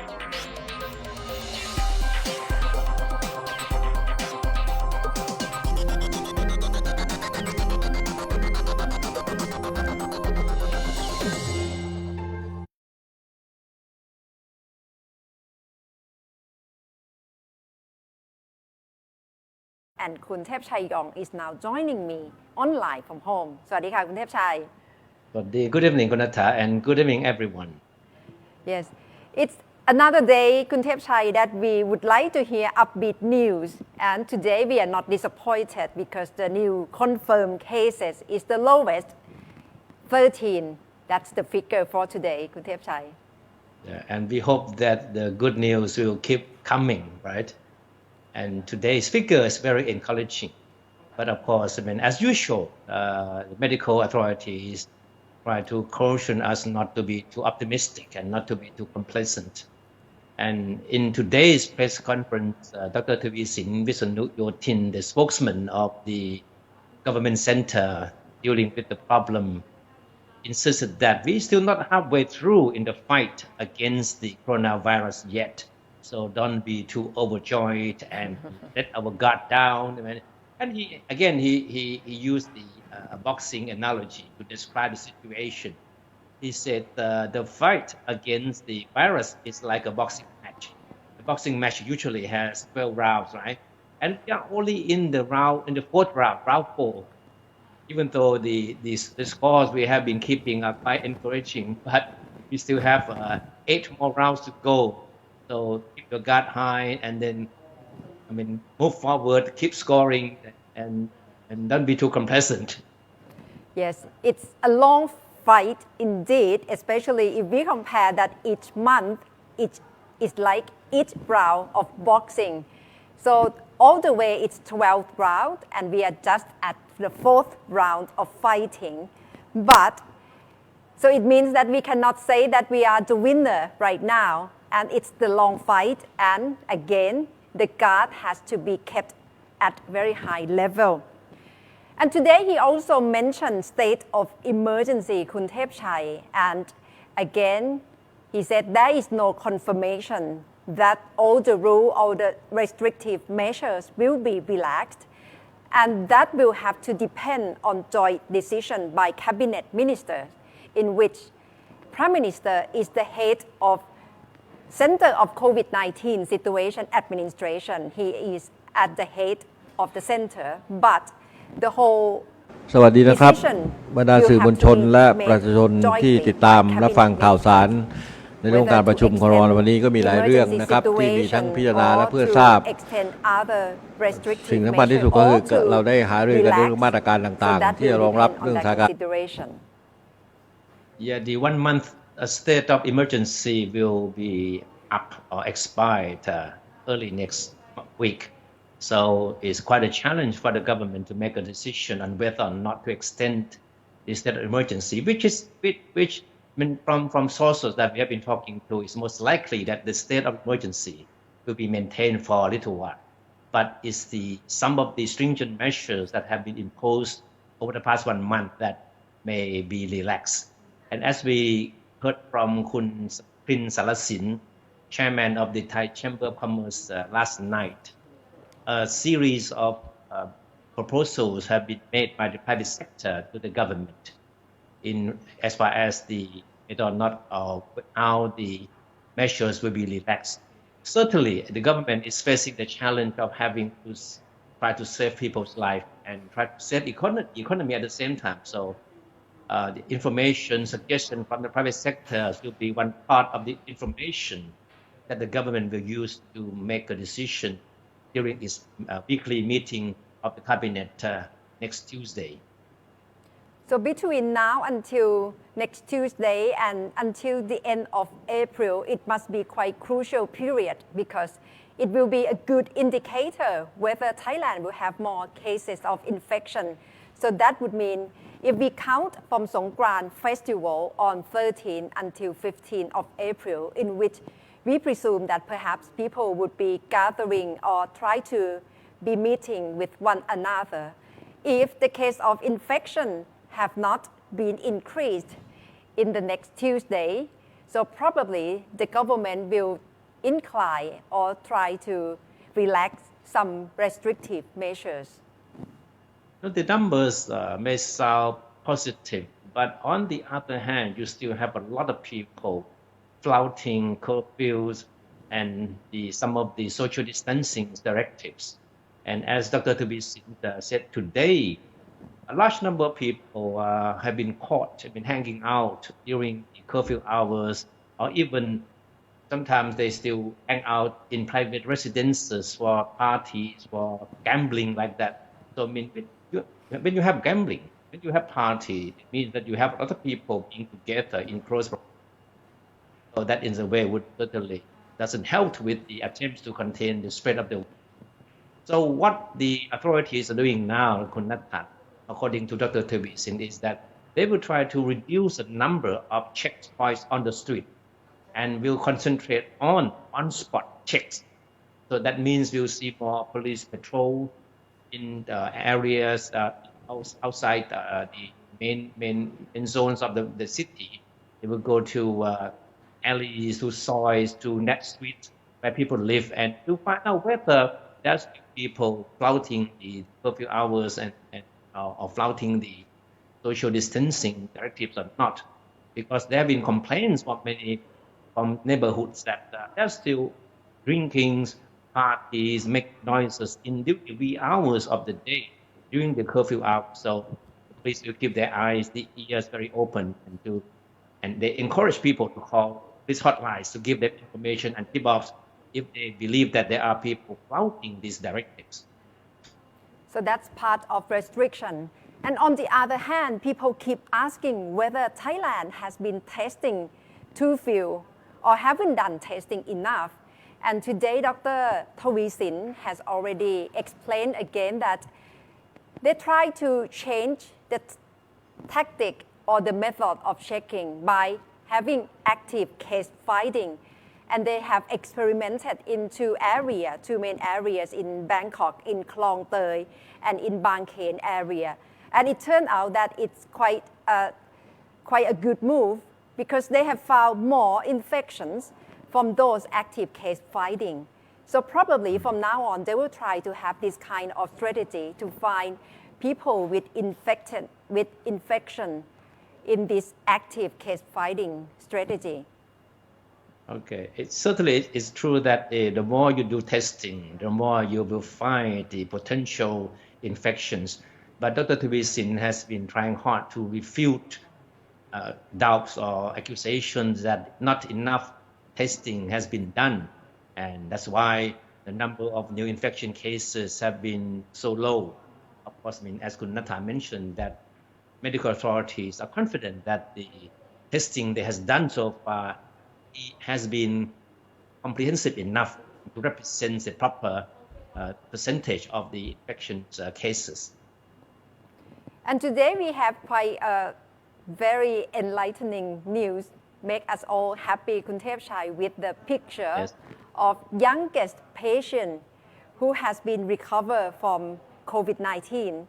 And คุณเทพชัยยอง is now joining me online from home สวัสดีค่ะคุณเทพชัย Good evening, Kunatha, and good evening, everyone. Yes, it's another day, คุณเทพชัย that we would like to hear upbeat news. And today we are not disappointed because the new confirmed cases is the lowest, 13. That's the figure for today, คุณเทพชัย. Yeah, and we hope that the good news will keep coming, right? And today's figure is very encouraging. But of course, I mean, as usual, the medical authorities try to caution us not to be too optimistic and not to be too complacent. And in today's press conference, Dr. Thavisin Viswanuyotin, the spokesman of the government center dealing with the problem, insisted that we still not halfway through in the fight against the coronavirus yet. So don't be too overjoyed and let our guard down. And he used the boxing analogy to describe the situation. He said the fight against the virus is like a boxing match. The boxing match usually has 12 rounds, right? And we are only in the fourth round, round 4. Even though the scores we have been keeping are quite encouraging, but we still have 8 more rounds to go. So keep your guard high and then, move forward, keep scoring, and don't be too complacent. Yes, it's a long fight indeed, especially if we compare that each month is like each round of boxing. So all the way it's 12 rounds and we are just at the 4th round of fighting. But so it means that we cannot say that we are the winner right now. And it's the long fight, and again, the guard has to be kept at very high level. And today he also mentioned state of emergency, คุณเทพชัย and again, he said there is no confirmation that all the restrictive measures will be relaxed, and that will have to depend on joint decision by cabinet ministers, in which Prime Minister is the head of Center of COVID-19 Situation Administration. He is at the head of the center, but the whole สวัสดีนะครับบรรดาสื่อมวลชนและประชาชนที่ติดตามรับฟังข่าวสารในเรื่องการประชุมครม.วันนี้ก็มีหลายเรื่องนะครับที่มีทั้งพิจารณาและเพื่อทราบสิ่งสำคัญที่สุดก็คือเราได้หารือกันเรื่องมาตรการต่างๆที่จะรองรับเรื่องสถานการณ์ Yeah, the 1 month state of emergency will be up or expired early next week. So it's quite a challenge for the government to make a decision on whether or not to extend the state of emergency, which from sources that we have been talking to, it's most likely that the state of emergency will be maintained for a little while. But it's some of the stringent measures that have been imposed over the past 1 month that may be relaxed. And as we heard from Kun Prin Salasin, chairman of the Thai Chamber of Commerce last night, a series of proposals have been made by the private sector to the government in as far as whether or not how the measures will be relaxed. Certainly, the government is facing the challenge of having to try to save people's life and try to save economy at the same time. So the information suggestion from the private sector will be one part of the information that the government will use to make a decision during its weekly meeting of the cabinet next Tuesday. So between now until next Tuesday and until the end of April, it must be quite crucial period because it will be a good indicator whether Thailand will have more cases of infection. So that would mean if we count from Songkran Festival on 13 until 15 of April, in which we presume that perhaps people would be gathering or try to be meeting with one another. If the case of infection have not been increased in the next Tuesday, so probably the government will incline or try to relax some restrictive measures? The numbers may sound positive, but on the other hand, you still have a lot of people flouting curfews and some of the social distancing directives. And as Dr. Tubisin said today, a large number of people have been caught, have been hanging out during the curfew hours, or even sometimes they still hang out in private residences for parties, for gambling like that. So I mean, when you have gambling, when you have party, it means that you have a lot of people being together in close proximity. So that in a way would certainly doesn't help with the attempts to contain the spread of the. So what the authorities are doing now, according to Dr. Tubisin, is that they will try to reduce the number of checkpoints on the street and will concentrate on on-spot checks. So that means we'll see more police patrol in the areas outside the main zones of the city. They will go to alleys, to soils, to net streets where people live, and to find out whether there's people flouting the curfew hours and or flouting the social distancing directives or not. Because there have been complaints from neighborhoods that there's still drinking, parties, make noises in the wee hours of the day during the curfew hour. So please will keep their eyes, the ears very open, and they encourage people to call these hotlines to give them information and tip-offs if they believe that there are people flouting these directives. So that's part of restriction. And on the other hand, people keep asking whether Thailand has been testing too few or haven't done testing enough. And today, Dr. Tawisin has already explained again that they try to change the tactic or the method of checking by having active case finding. And they have experimented in two main areas in Bangkok, in Klong Tei and in Bang Khen area. And it turned out that it's quite a good move because they have found more infections from those active case finding. So probably from now on, they will try to have this kind of strategy to find people with infection in this active case finding strategy. Okay, it certainly is true that the more you do testing, the more you will find the potential infections. But Dr. Tubisin has been trying hard to refute doubts or accusations that not enough testing has been done. And that's why the number of new infection cases have been so low. Of course, I mean, as Kun Natha mentioned, that medical authorities are confident that the testing they has done so far has been comprehensive enough to represent the proper percentage of the infection cases. And today we have quite a very enlightening news, make us all happy, Kun Thepchai, with the picture of youngest patient who has been recovered from COVID-19,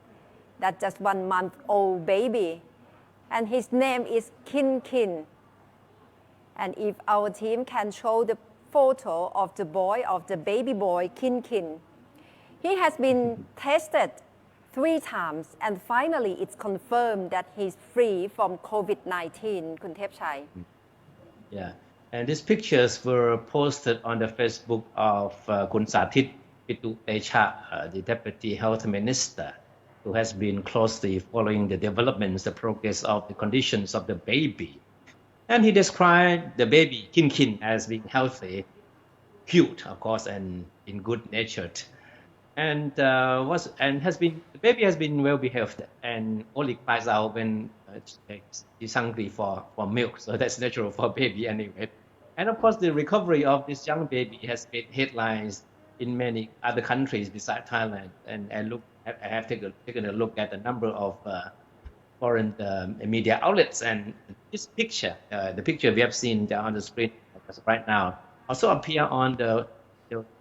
that's just 1 month old baby. And his name is Kin. And if our team can show the photo of the baby boy, Kin, he has been tested 3 times, and finally it's confirmed that he's free from COVID-19, Kun Thepchai. Yeah, and these pictures were posted on the Facebook of Kun Sathit Pitutecha, the Deputy Health Minister, who has been closely following the developments, the progress of the conditions of the baby. And he described the baby, Kin, as being healthy, cute, of course, and in good natured. And the baby has been well behaved and only cries out when he's hungry for milk. So that's natural for a baby anyway. And of course, the recovery of this young baby has made headlines in many other countries besides Thailand. And I have taken a look at a number of foreign media outlets, and this picture, the picture we have seen on the screen right now, also appear on the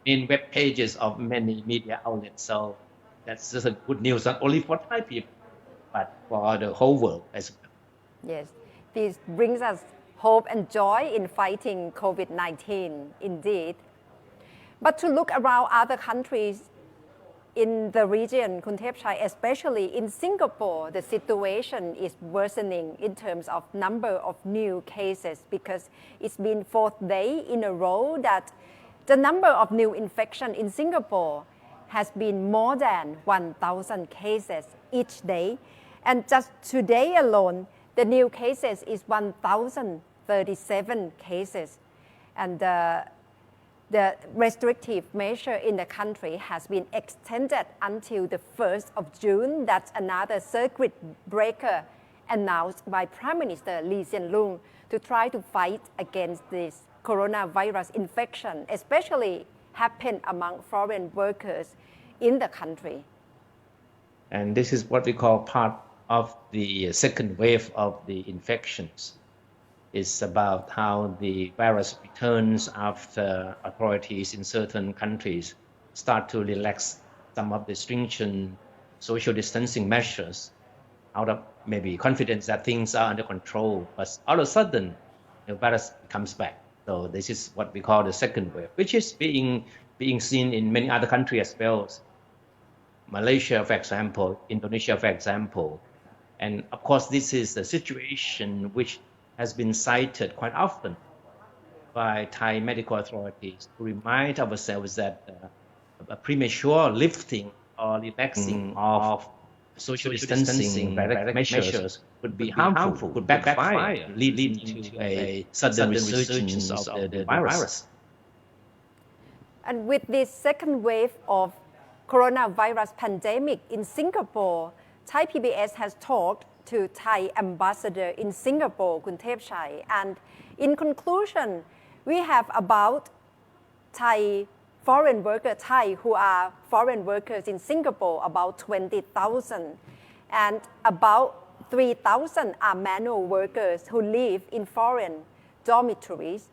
main web pages of many media outlets. So that's just a good news, not only for Thai people, but for the whole world as well. Yes, this brings us hope and joy in fighting COVID-19 indeed. But to look around other countries in the region, Kuntepchai, especially in Singapore, the situation is worsening in terms of number of new cases because it's been 4th day in a row that the number of new infection in Singapore has been more than 1,000 cases each day. And just today alone, the new cases is 1,037 cases. And the restrictive measure in the country has been extended until the 1st of June. That's another circuit breaker announced by Prime Minister Lee Hsien Loong to try to fight against this coronavirus infection, especially happen among foreign workers in the country. And this is what we call part of the second wave of the infections. It's about how the virus returns after authorities in certain countries start to relax some of the stringent social distancing measures out of maybe confidence that things are under control. But all of a sudden, the virus comes back. So this is what we call the second wave, which is being seen in many other countries as well. Malaysia, for example, Indonesia, for example. And of course, this is a situation which has been cited quite often by Thai medical authorities to remind ourselves that a premature lifting or relaxing of social distancing direct measures could be harmful, could backfire, leading to a sudden resurgence of the virus. And with this second wave of coronavirus pandemic in Singapore, Thai PBS has talked to Thai ambassador in Singapore, Kuntepchai. And in conclusion, we have about Thai foreign workers, Thai who are foreign workers in Singapore, about 20,000. And about 3,000 are manual workers who live in foreign dormitories.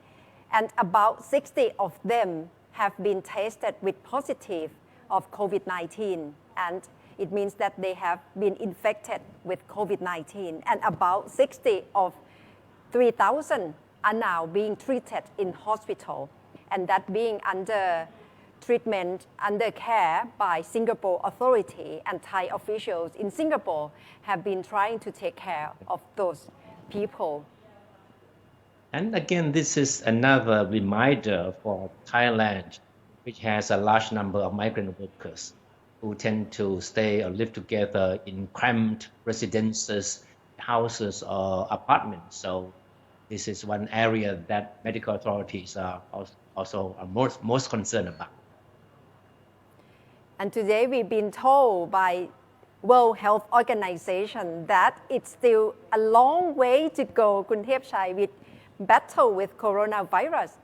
And about 60 of them have been tested with positive of COVID-19. And it means that they have been infected with COVID-19. And about 60 of 3,000 are now being treated in hospital. And that being under treatment, under care by Singapore authority, and Thai officials in Singapore have been trying to take care of those people. And again, this is another reminder for Thailand, which has a large number of migrant workers who tend to stay or live together in cramped residences, houses, or apartments. So this is one area that medical authorities are also most concerned about. And today we've been told by World Health Organization that it's still a long way to go, Kuntepchai, with battle with coronavirus.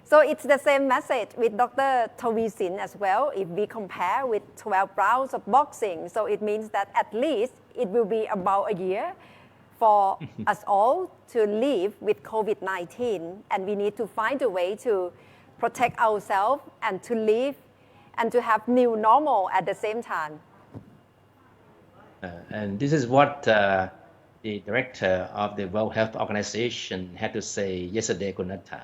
So it's the same message with Dr. Tawisin as well. If we compare with 12 rounds of boxing, so it means that at least it will be about a year for us all to live with COVID-19. And we need to find a way to protect ourselves and to live and to have new normal at the same time. And this is what the director of the World Health Organization had to say yesterday, Kunatha.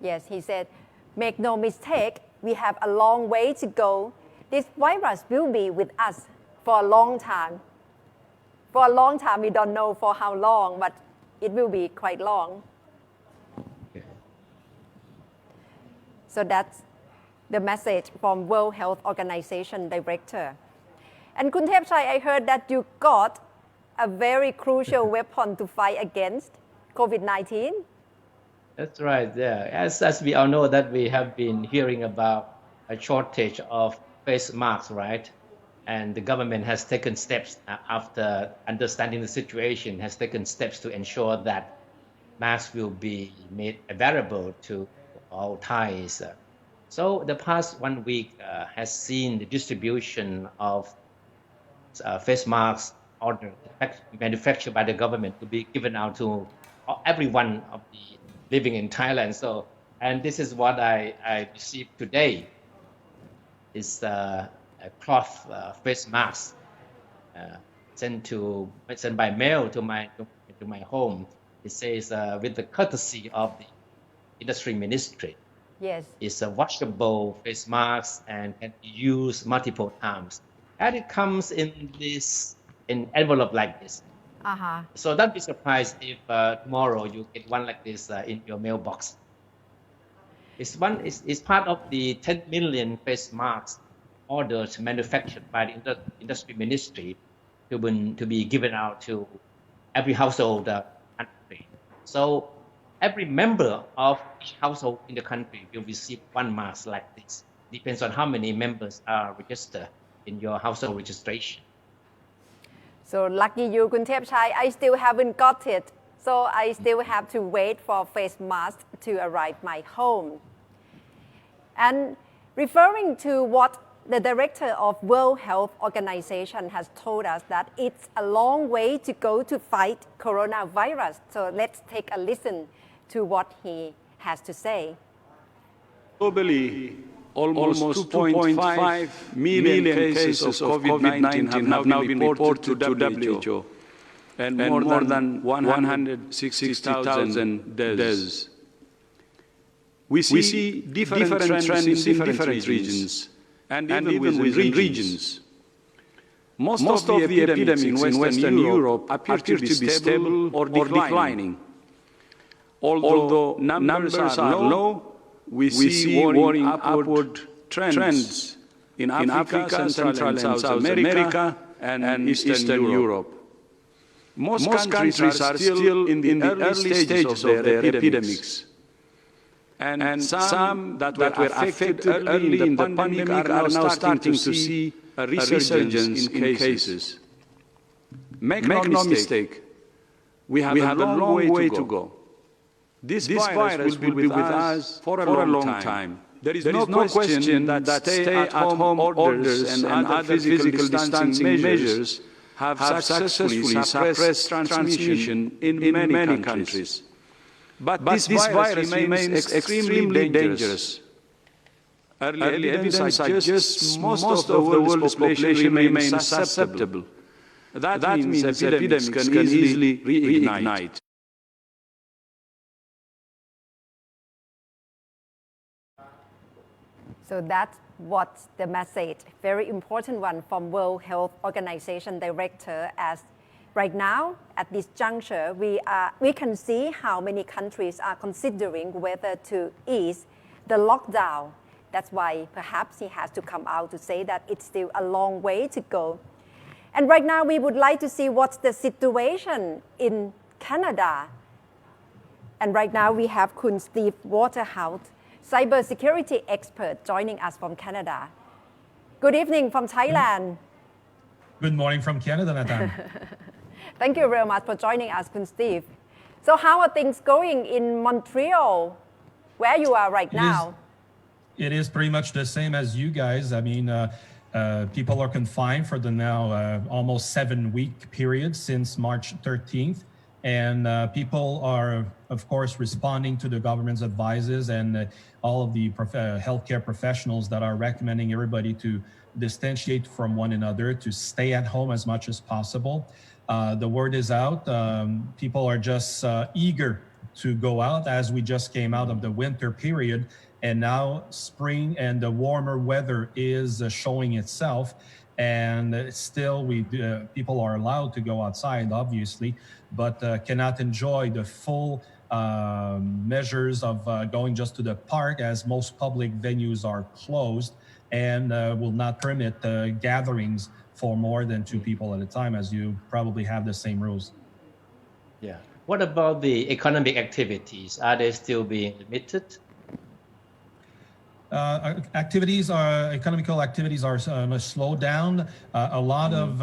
Yes, he said, make no mistake, we have a long way to go. This virus will be with us for a long time. For a long time, we don't know for how long, but it will be quite long. Okay. So that's the message from World Health Organization director. And Kuntepchai, I heard that you got a very crucial weapon to fight against COVID-19. That's right. Yeah. As we all know that we have been hearing about a shortage of face masks, right? And the government has taken steps after understanding the situation, has taken steps to ensure that masks will be made available to all Thais. So the past 1 week has seen the distribution of face masks manufactured by the government to be given out to everyone of the living in Thailand. So, and this is what I received today. It's a cloth face mask sent by mail to my home. It says with the courtesy of the industry ministry. Yes. It's a washable face mask and can be used multiple times. And it comes in envelope like this. Uh-huh. So don't be surprised if tomorrow you get one like this in your mailbox. It's part of the 10 million face masks orders manufactured by the industry ministry to be given out to every household country. So every member of each household in the country will receive one mask like this. Depends on how many members are registered in your household registration. So lucky you, Kuntepchai. I still haven't got it. So I still have to wait for face mask to arrive my home. And referring to what the director of World Health Organization has told us, that it's a long way to go to fight coronavirus. So let's take a listen to what he has to say. Globally, almost 2.5 million cases of COVID-19 have now been reported to WHO, and more than 160,000 deaths. We see different trends in different regions, and even within regions. Most of the epidemics in Western Europe appear to be stable or declining. Although numbers are low, we see worrying upward trends in Africa, Central and South America, and Eastern Europe. Most countries are still in the early stages of their epidemics. And some that were affected early in the pandemic are now starting to see a resurgence in cases. Make no mistake, we have a long way to go. This virus will be with us for a long time. There is no question that stay-at-home orders and other physical distancing measures have successfully suppressed transmission in many countries. But this virus remains extremely dangerous. Early evidence suggests most of the world's population remains susceptible. That means epidemics can easily reignite. So that's what's the message, very important one from World Health Organization Director. As right now, at this juncture, we can see how many countries are considering whether to ease the lockdown. That's why perhaps he has to come out to say that it's still a long way to go. And right now, we would like to see what's the situation in Canada. And right now, we have Kun Steve Waterhouse, cybersecurity expert, joining us from Canada. Good evening from Thailand. Good morning from Canada, Nathan. Thank you very much for joining us, Kun Steve. So how are things going in Montreal, where you are right now? It is pretty much the same as you guys. I mean, people are confined for the now almost 7-week period since March 13th. And people are, of course, responding to the government's advices and all of the healthcare professionals that are recommending everybody to distantiate from one another, to stay at home as much as possible. The word is out. People are just eager to go out, as we just came out of the winter period. And now spring and the warmer weather is showing itself. And still, people are allowed to go outside, obviously, but cannot enjoy the full measures of going just to the park, as most public venues are closed, and will not permit gatherings for more than 2 people at a time, as you probably have the same rules. Yeah. What about the economic activities? Are they still being limited? Economical activities are slowed down. A lot of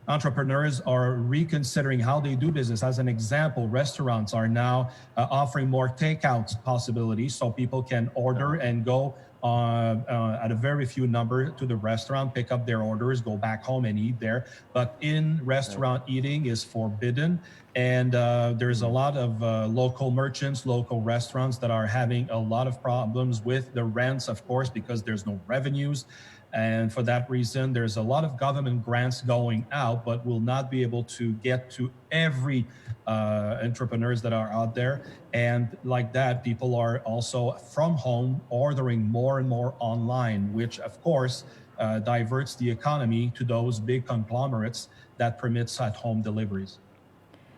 entrepreneurs are reconsidering how they do business. As an example, restaurants are now offering more takeout possibilities, so people can order and go at a very few number to the restaurant, pick up their orders, go back home and eat there. But in-restaurant eating is forbidden. And there's a lot of local merchants, local restaurants that are having a lot of problems with the rents, of course, because there's no revenues. And for that reason, there's a lot of government grants going out, but will not be able to get to every entrepreneurs that are out there. And like that, people are also from home ordering more and more online, which of course diverts the economy to those big conglomerates that permits at-home deliveries.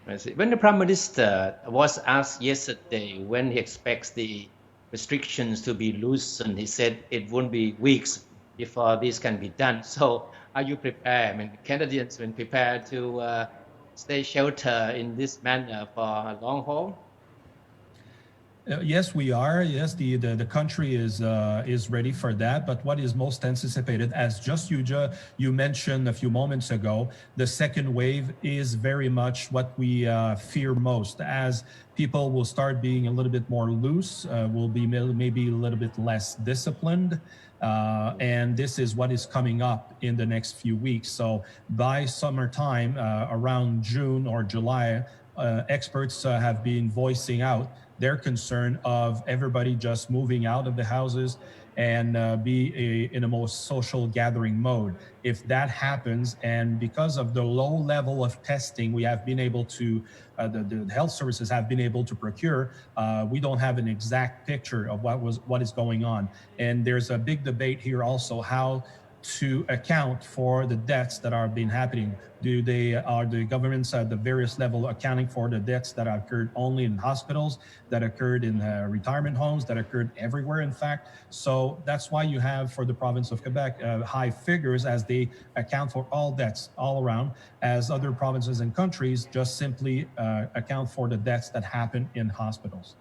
I see. When the Prime Minister was asked yesterday when he expects the restrictions to be loosened, he said it won't be weeks before this can be done. So are you prepared? I mean, Canadians been prepared to stay shelter in this manner for a long haul? Yes, we are. Yes, the country is ready for that. But what is most anticipated, as just you mentioned a few moments ago, the second wave is very much what we fear most. As people will start being a little bit more loose, will be maybe a little bit less disciplined. And this is what is coming up in the next few weeks. So by summertime, around June or July, experts have been voicing out their concern of everybody just moving out of the houses and in a more social gathering mode. If that happens, and because of the low level of testing we have been able to, the health services have been able to procure, we don't have an exact picture of what is going on. And there's a big debate here also how to account for the deaths that are been happening. Are the governments at the various level accounting for the deaths that occurred only in hospitals, that occurred in retirement homes, that occurred everywhere, in fact? So that's why you have, for the province of Quebec, high figures as they account for all deaths all around, as other provinces and countries just simply account for the deaths that happen in hospitals.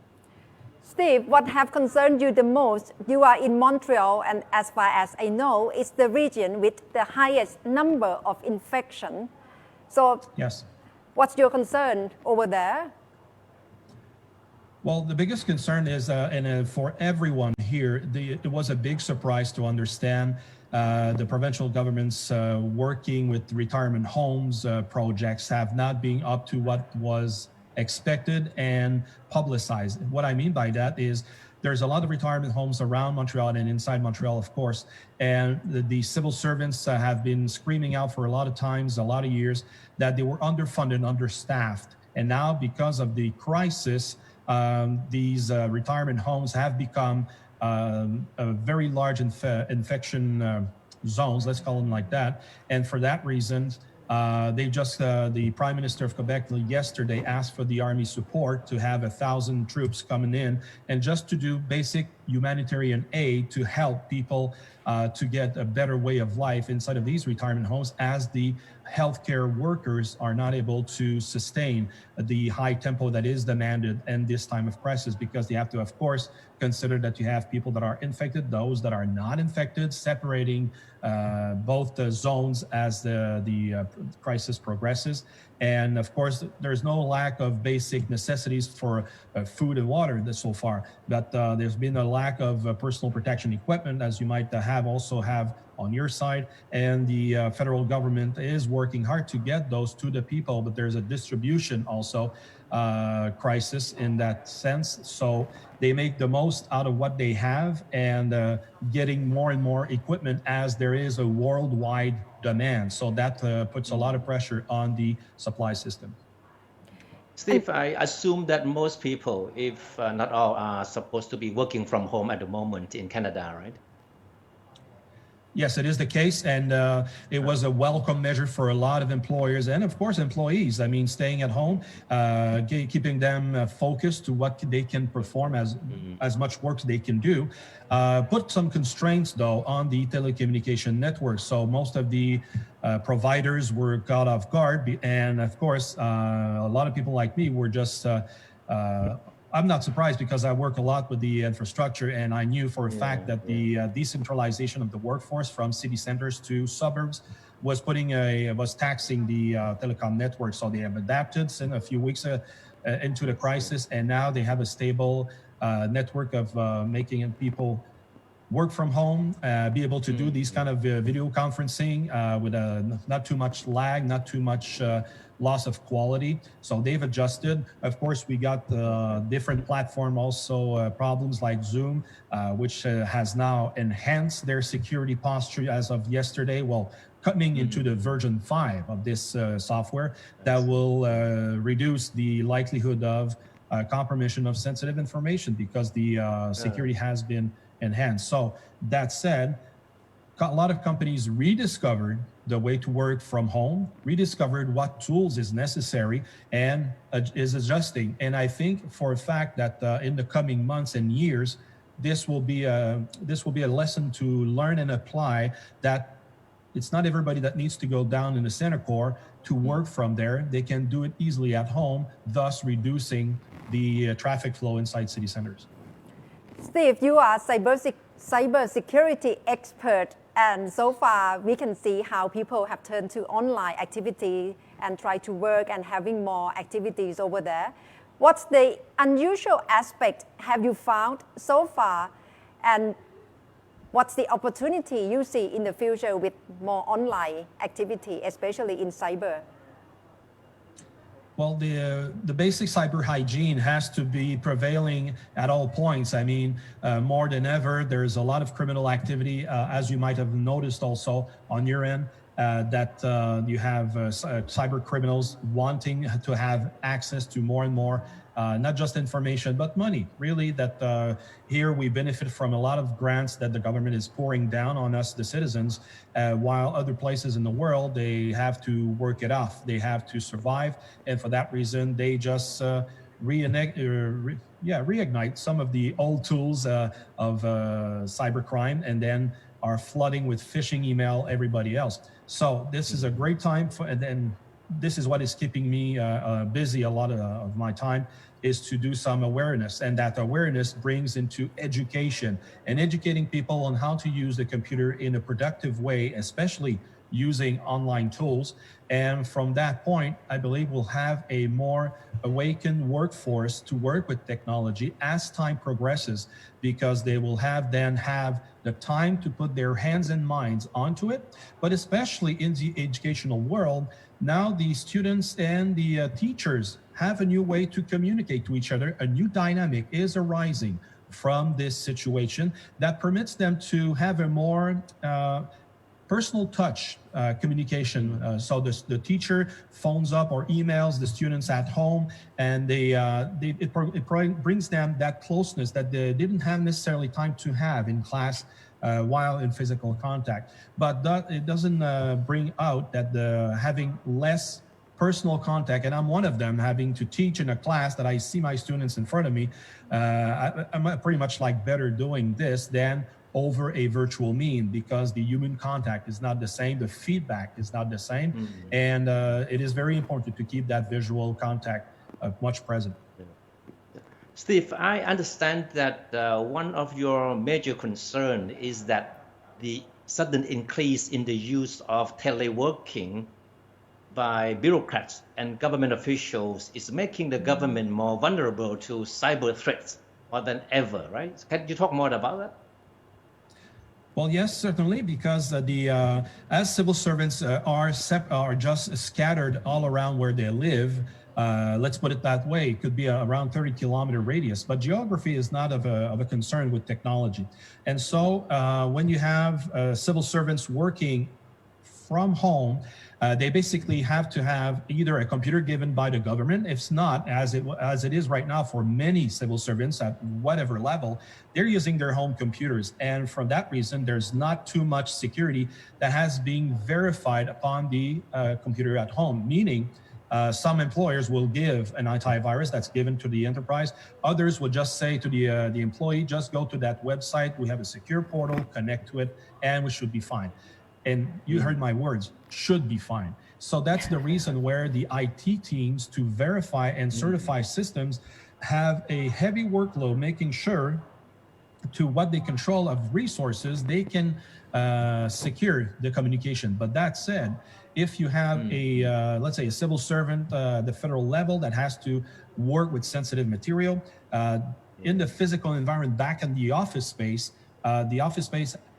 Steve, what have concerned you the most? You are in Montreal, and as far as I know, it's the region with the highest number of infection. So, yes, what's your concern over there? Well, the biggest concern is, for everyone here, it was a big surprise to understand the provincial governments working with retirement homes projects have not been up to what was expected and publicized. What I mean by that is there's a lot of retirement homes around Montreal and inside Montreal, of course, and the civil servants have been screaming out for a lot of times, a lot of years, that they were underfunded, understaffed. And now, because of the crisis, these retirement homes have become a very large infection zones, let's call them like that. And for that reason, the Prime Minister of Quebec yesterday asked for the Army support to have 1,000 troops coming in and just to do basic humanitarian aid to help people to get a better way of life inside of these retirement homes, as the healthcare workers are not able to sustain the high tempo that is demanded in this time of crisis, because they have to, of course, consider that you have people that are infected, those that are not infected, separating both the zones as the crisis progresses. And of course, there's no lack of basic necessities for food and water so far, but there's been a lack of personal protection equipment, as you might also have on your side. And the federal government is working hard to get those to the people, but there's a distribution also crisis in that sense. So they make the most out of what they have and getting more and more equipment as there is a worldwide demand. So that puts a lot of pressure on the supply system. Steve, I assume that most people, if not all, are supposed to be working from home at the moment in Canada, right? Yes, it is the case, and it was a welcome measure for a lot of employers and, of course, employees. I mean, staying at home, keeping them focused to what they can perform as much work they can do. Put some constraints, though, on the telecommunication network. So most of the providers were caught off guard, and, of course, a lot of people like me were just I'm not surprised, because I work a lot with the infrastructure, and I knew for a fact that the decentralization of the workforce from city centers to suburbs was taxing the telecom network. So they have adapted in a few weeks into the crisis, and now they have a stable network of making people work from home, be able to do these kind of video conferencing with not too much lag, not too much loss of quality. So they've adjusted. Of course, we got different platform also problems like Zoom, which has now enhanced their security posture as of yesterday. Well, coming into the version 5 of this software that will reduce the likelihood of compromission of sensitive information because the security has been enhanced. So that said, a lot of companies rediscovered the way to work from home, rediscovered what tools is necessary, and is adjusting. And I think for a fact that in the coming months and years, this will be a lesson to learn and apply, that it's not everybody that needs to go down in the center core to work from there. They can do it easily at home, thus reducing the traffic flow inside city centers. Steve, you are cyber security expert, and so far we can see how people have turned to online activity and try to work and having more activities over there. What's the unusual aspect have you found so far, and what's the opportunity you see in the future with more online activity, especially in cyber? Well, the basic cyber hygiene has to be prevailing at all points. I mean, more than ever, there's a lot of criminal activity, as you might have noticed also on your end, that you have cyber criminals wanting to have access to more and more, not just information, but money. Really, that here we benefit from a lot of grants that the government is pouring down on us, the citizens, while other places in the world, they have to work it off. They have to survive. And for that reason, they just reignite some of the old tools of cybercrime, and then are flooding with phishing email everybody else. So this is a great time for, and then this is what is keeping me busy a lot of my time, is to do some awareness, and that awareness brings into education and educating people on how to use the computer in a productive way, especially using online tools. And from that point, I believe we'll have a more awakened workforce to work with technology as time progresses, because they will have the time to put their hands and minds onto it. But especially in the educational world, now the students and the teachers have a new way to communicate to each other. A new dynamic is arising from this situation that permits them to have a more personal touch communication. So the teacher phones up or emails the students at home, and it brings them that closeness that they didn't have necessarily time to have in class while in physical contact. But it doesn't bring out that having less personal contact, and I'm one of them, having to teach in a class that I see my students in front of me, I'm pretty much like better doing this than over a virtual mean, because the human contact is not the same, the feedback is not the same, and it is very important to keep that visual contact much present. Steve, I understand that one of your major concerns is that the sudden increase in the use of teleworking by bureaucrats and government officials is making the government more vulnerable to cyber threats more than ever, right? Can you talk more about that? Well, yes, certainly, because as civil servants are just scattered all around where they live, let's put it that way, it could be around 30-kilometer radius, but geography is not of a concern with technology. And so when you have civil servants working from home, they basically have to have either a computer given by the government. If not, as it is right now for many civil servants at whatever level, they're using their home computers. And for that reason, there's not too much security that has been verified upon the computer at home, meaning some employers will give an antivirus that's given to the enterprise. Others will just say to the employee, just go to that website. We have a secure portal, connect to it, and we should be fine. And you heard my words, should be fine. So that's the reason where the IT teams to verify and certify systems have a heavy workload, making sure to what they control of resources, they can secure the communication. But that said, if you have let's say a civil servant, the federal level that has to work with sensitive material in the physical environment back in the office space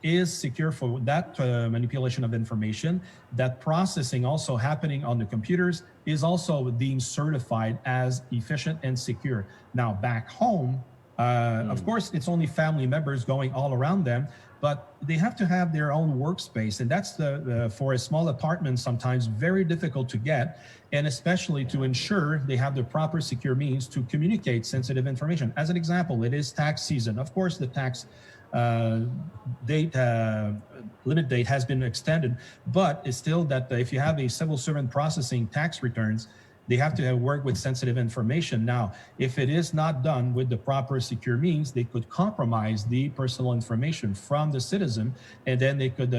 is secure for that manipulation of information. That processing also happening on the computers is also being certified as efficient and secure. Now back home, Of course, it's only family members going all around them, but they have to have their own workspace. And that's for a small apartment, sometimes very difficult to get, and especially to ensure they have the proper secure means to communicate sensitive information. As an example, it is tax season. Of course, the tax limit date has been extended, but it's still that if you have a civil servant processing tax returns, they have to work with sensitive information. Now, if it is not done with the proper secure means, they could compromise the personal information from the citizen, and then they could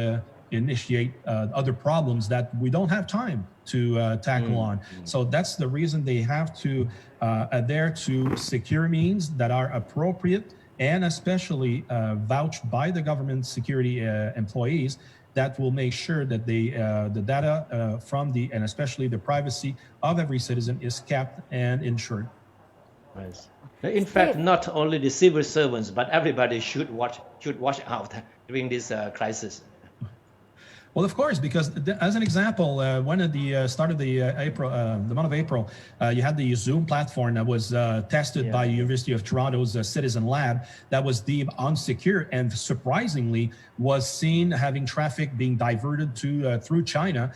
initiate other problems that we don't have time to tackle on. So that's the reason they have to adhere to secure means that are appropriate and especially vouched by the government security employees that will make sure that the data and especially the privacy of every citizen is kept and ensured. Right. In fact, not only the civil servants, but everybody should watch out during this crisis. Well, of course, because as an example, when at the start of the month of April, you had the Zoom platform that was tested by University of Toronto's Citizen Lab that was deemed unsecure and surprisingly was seen having traffic being diverted through China.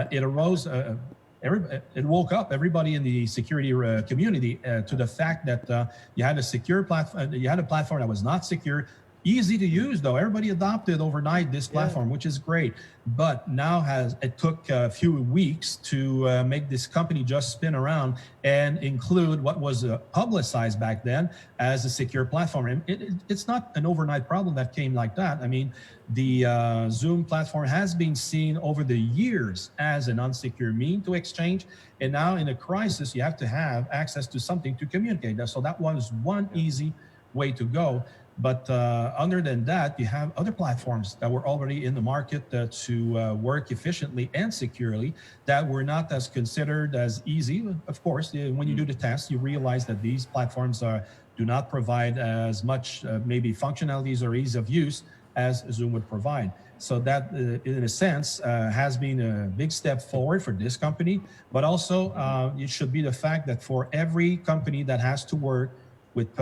It arose. It woke up everybody in the security community to the fact that you had a secure platform. You had a platform that was not secure. Easy to use though. Everybody adopted overnight this platform, which is great. But now it took a few weeks to make this company just spin around and include what was publicized back then as a secure platform. And it's not an overnight problem that came like that. I mean, the Zoom platform has been seen over the years as an unsecure mean to exchange. And now in a crisis, you have to have access to something to communicate. So that was one easy way to go. But other than that, you have other platforms that were already in the market to work efficiently and securely that were not as considered as easy. Of course, when you do the test, you realize that these platforms do not provide as much maybe functionalities or ease of use as Zoom would provide. So that, in a sense, has been a big step forward for this company. But also, it should be the fact that for every company that has to work with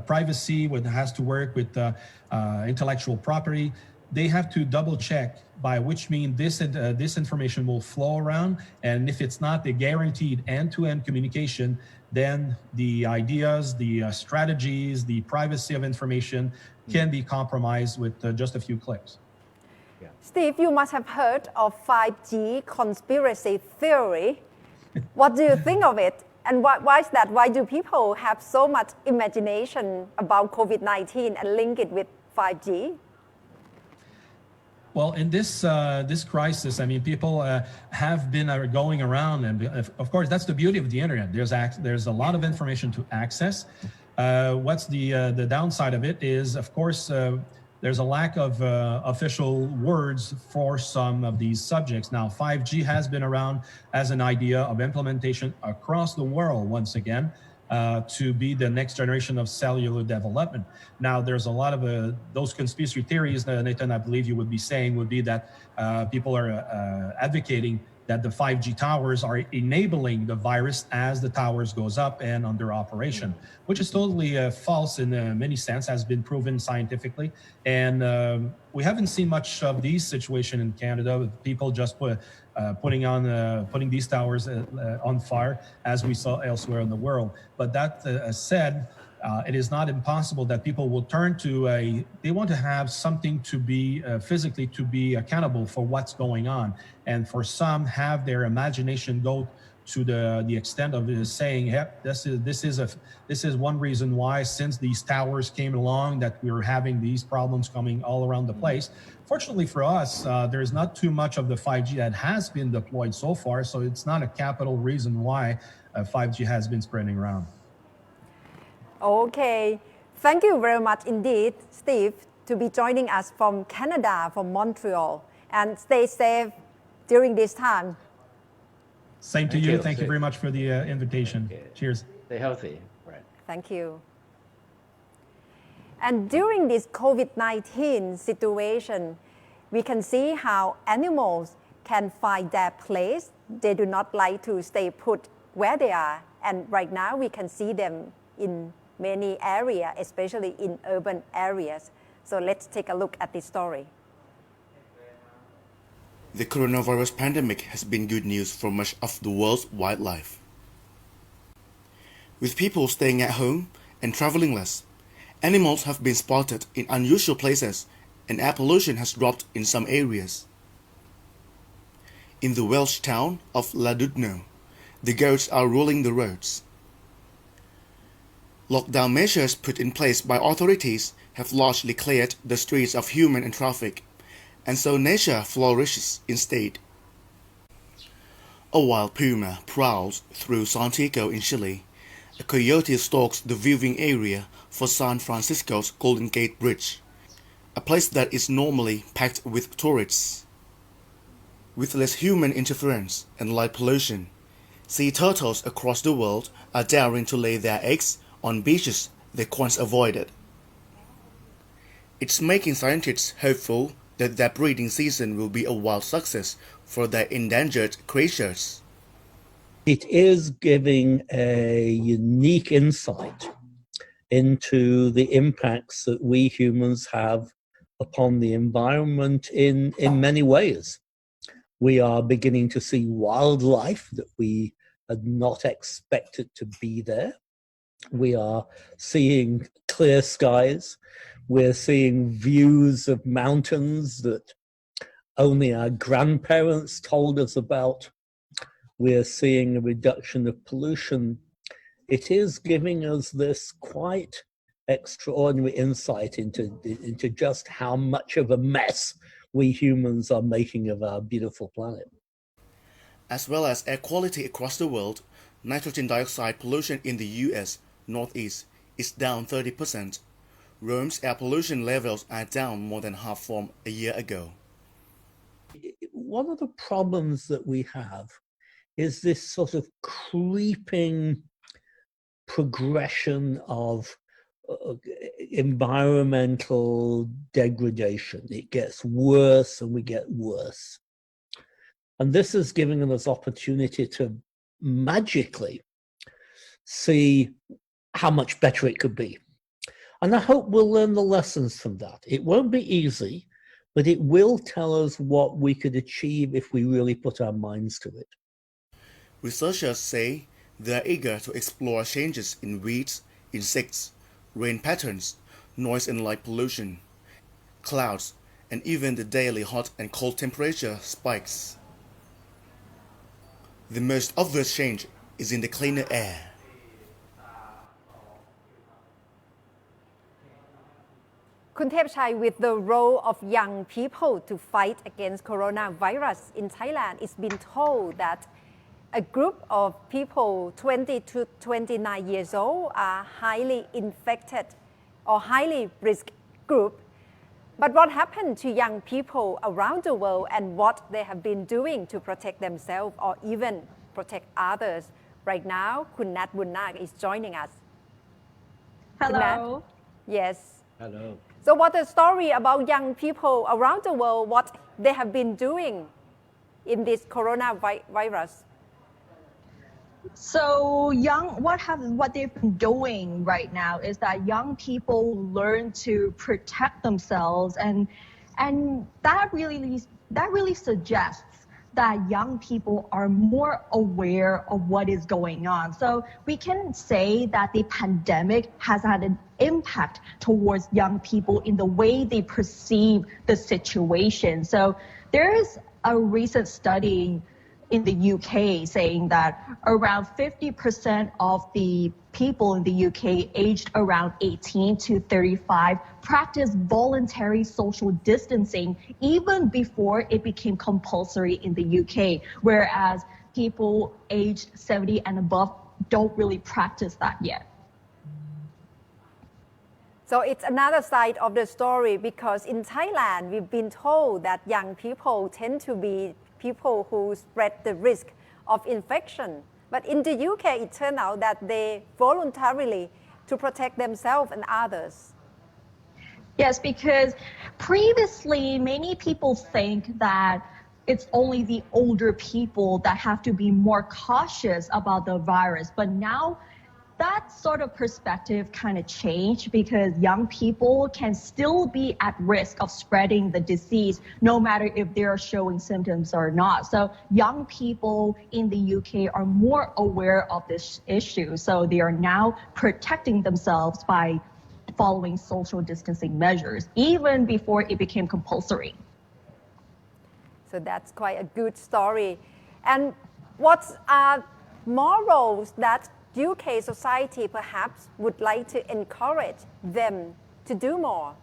privacy, when it has to work with intellectual property, they have to double check by which means this information will flow around. And if it's not a guaranteed end-to-end communication, then the ideas, the strategies, the privacy of information can be compromised with just a few clicks. Steve, you must have heard of 5G conspiracy theory. What do you think of it? And why is that? Why do people have so much imagination about COVID-19 and link it with 5G? Well, in this crisis, I mean, people have been going around, and of course, that's the beauty of the internet. There's a lot of information to access. What's the downside of it is, of course, there's a lack of official words for some of these subjects. Now, 5G has been around as an idea of implementation across the world, once again, to be the next generation of cellular development. Now, there's a lot of those conspiracy theories, Nathan, I believe you would be saying, would be that people are advocating that the 5G towers are enabling the virus as the towers goes up and under operation, which is totally false in many sense, has been proven scientifically. And we haven't seen much of these situations in Canada with people just putting these towers on fire, as we saw elsewhere in the world. But that said, it is not impossible that people will turn to they want to have something to be physically to be accountable for what's going on. And for some, have their imagination go to the extent of saying, yep, this is one reason why, since these towers came along, that we're having these problems coming all around the place. Fortunately for us, there's not too much of the 5G that has been deployed so far, so it's not a capital reason why 5G has been spreading around. Okay, thank you very much indeed, Steve, to be joining us from Canada, from Montreal, and stay safe during this time. Same to you. Thank you very much for the invitation. Okay. Cheers. Stay healthy. Right. Thank you. And during this COVID-19 situation, we can see how animals can find their place. They do not like to stay put where they are. And right now we can see them in many areas, especially in urban areas. So let's take a look at this story. The coronavirus pandemic has been good news for much of the world's wildlife. With people staying at home and traveling less, animals have been spotted in unusual places and air pollution has dropped in some areas. In the Welsh town of Llandudno, the goats are ruling the roads. Lockdown measures put in place by authorities have largely cleared the streets of human and traffic, and so nature flourishes instead. A wild puma prowls through Santiago in Chile. A coyote stalks the viewing area for San Francisco's Golden Gate Bridge, a place that is normally packed with tourists. With less human interference and light pollution, sea turtles across the world are daring to lay their eggs on beaches they once avoided. It's making scientists hopeful that their breeding season will be a wild success for their endangered creatures. It is giving a unique insight into the impacts that we humans have upon the environment in many ways. We are beginning to see wildlife that we had not expected to be there. We are seeing clear skies. We're seeing views of mountains that only our grandparents told us about. We're seeing a reduction of pollution. It is giving us this quite extraordinary insight into just how much of a mess we humans are making of our beautiful planet. As well as air quality across the world, nitrogen dioxide pollution in the US Northeast is down 30%. Rome's air pollution levels are down more than half from a year ago. One of the problems that we have is this sort of creeping progression of environmental degradation. It gets worse and we get worse. And this is giving us opportunity to magically see how much better it could be. And I hope we'll learn the lessons from that. It won't be easy, but it will tell us what we could achieve if we really put our minds to it. Researchers say they are eager to explore changes in weeds, insects, rain patterns, noise and light pollution, clouds, and even the daily hot and cold temperature spikes. The most obvious change is in the cleaner air. Kuntepchai, with the role of young people to fight against coronavirus in Thailand, it's been told that a group of people 20 to 29 years old are highly infected or highly risk group. But what happened to young people around the world and what they have been doing to protect themselves or even protect others? Right now, Khun Nat Bunnak is joining us. Hello. Yes. Hello. So what's the story about young people around the world, what they have been doing in this coronavirus? So what they've been doing right now is that young people learn to protect themselves, and that really suggests that young people are more aware of what is going on. So we can say that the pandemic has had an impact towards young people in the way they perceive the situation. So there is a recent study in the UK saying that around 50% of the people in the UK aged around 18 to 35 practice voluntary social distancing even before it became compulsory in the UK, whereas people aged 70 and above don't really practice that yet. So it's another side of the story, because in Thailand, we've been told that young people tend to be people who spread the risk of infection. But in the UK, it turned out that they voluntarily to protect themselves and others. Yes, because previously, many people think that it's only the older people that have to be more cautious about the virus. But now that sort of perspective kind of changed because young people can still be at risk of spreading the disease no matter if they're showing symptoms or not. So young people in the UK are more aware of this issue. So they are now protecting themselves by following social distancing measures, even before it became compulsory. So that's quite a good story. And what are morals that UK society perhaps would like to encourage them to do more?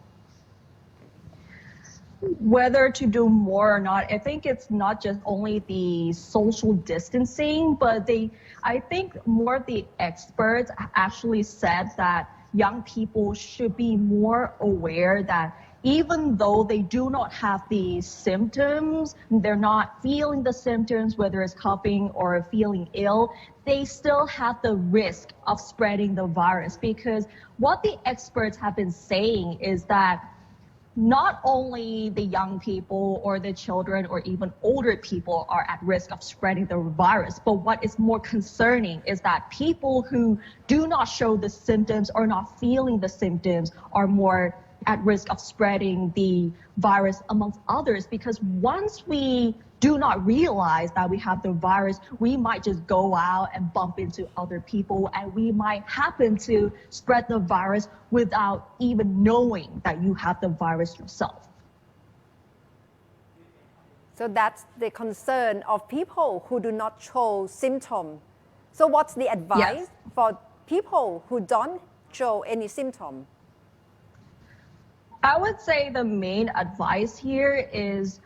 Whether to do more or not, I think it's not just only the social distancing, but I think more of the experts actually said that young people should be more aware that even though they do not have the symptoms, they're not feeling the symptoms, whether it's coughing or feeling ill, they still have the risk of spreading the virus. Because what the experts have been saying is that not only the young people or the children or even older people are at risk of spreading the virus, but what is more concerning is that people who do not show the symptoms or not feeling the symptoms are more at risk of spreading the virus amongst others, because once we do not realize that we have the virus, we might just go out and bump into other people, and we might happen to spread the virus without even knowing that you have the virus yourself. So that's the concern of people who do not show symptoms. So what's the advice for people who don't show any symptom? I would say the main advice here is,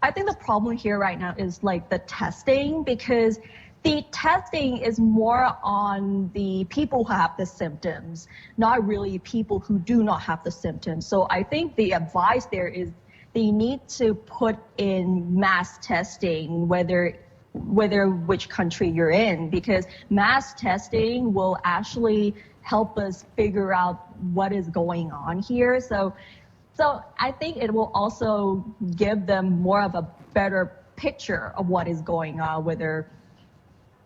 I think the problem here right now is like the testing, because the testing is more on the people who have the symptoms, not really people who do not have the symptoms. So I think the advice there is they need to put in mass testing, whether which country you're in, because mass testing will actually help us figure out what is going on here. So I think it will also give them more of a better picture of what is going on, whether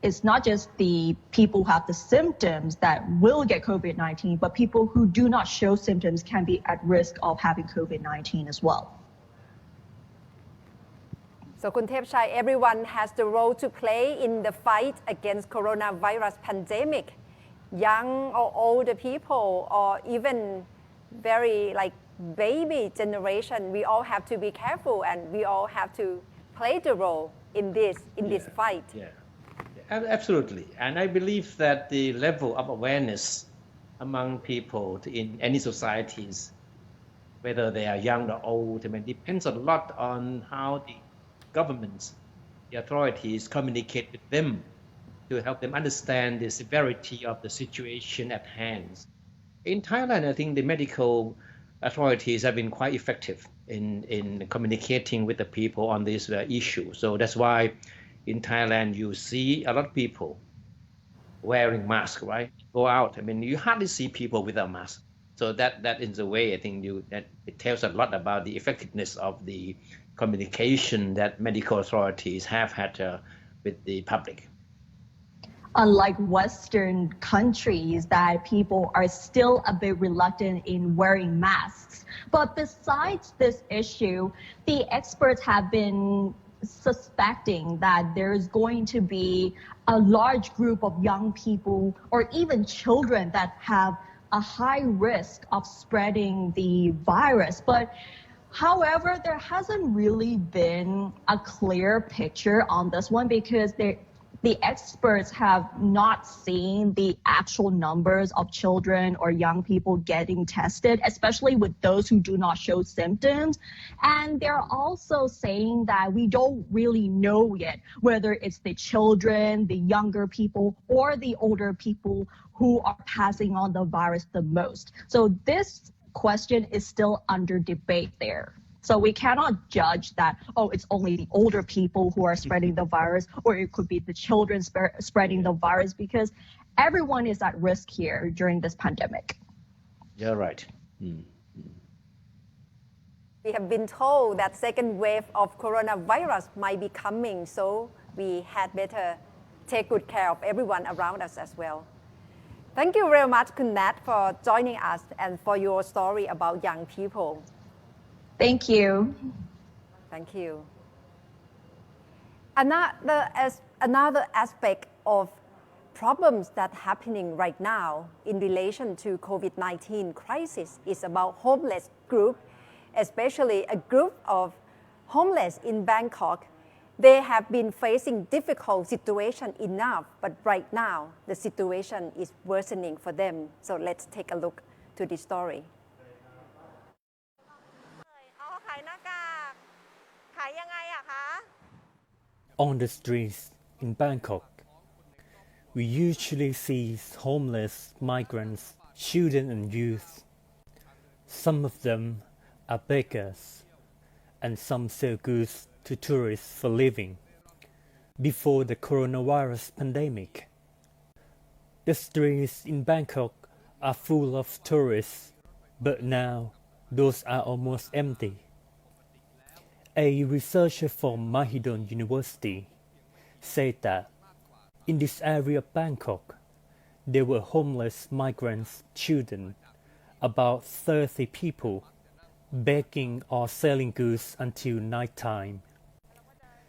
it's not just the people who have the symptoms that will get COVID-19, but people who do not show symptoms can be at risk of having COVID-19 as well. So Kuntepchai, everyone has the role to play in the fight against coronavirus pandemic. Young or older people, or even very like baby generation, we all have to be careful and we all have to play the role in this fight. Yeah, absolutely. And I believe that the level of awareness among people in any societies, whether they are young or old, depends a lot on how the governments, the authorities communicate with them to help them understand the severity of the situation at hand. In Thailand, I think the medical authorities have been quite effective in communicating with the people on this issue. So that's why in Thailand you see a lot of people wearing masks, right? Go out, you hardly see people without masks. So that in a way, I think that it tells a lot about the effectiveness of the communication that medical authorities have had with the public. Unlike Western countries, that people are still a bit reluctant in wearing masks. But besides this issue, the experts have been suspecting that there's going to be a large group of young people or even children that have a high risk of spreading the virus. But however, there hasn't really been a clear picture on this one, because the experts have not seen the actual numbers of children or young people getting tested, especially with those who do not show symptoms. And they're also saying that we don't really know yet whether it's the children, the younger people, or the older people who are passing on the virus the most. So this question is still under debate there. So we cannot judge that, it's only the older people who are spreading the virus, or it could be the children spreading the virus, because everyone is at risk here during this pandemic. You're right. We have been told that second wave of coronavirus might be coming, so we had better take good care of everyone around us as well. Thank you very much, Kun Nat, for joining us and for your story about young people. Thank you. Thank you. Another aspect of problems that happening right now in relation to COVID-19 crisis is about homeless group, especially a group of homeless in Bangkok. They have been facing difficult situation enough, but right now the situation is worsening for them. So let's take a look to the story. On the streets in Bangkok, we usually see homeless migrants, children and youth. Some of them are beggars, and some sell goods to tourists for living. Before the coronavirus pandemic, the streets in Bangkok are full of tourists, but now those are almost empty. A researcher from Mahidol University said that in this area of Bangkok, there were homeless migrants children, about 30 people, begging or selling goods until night time.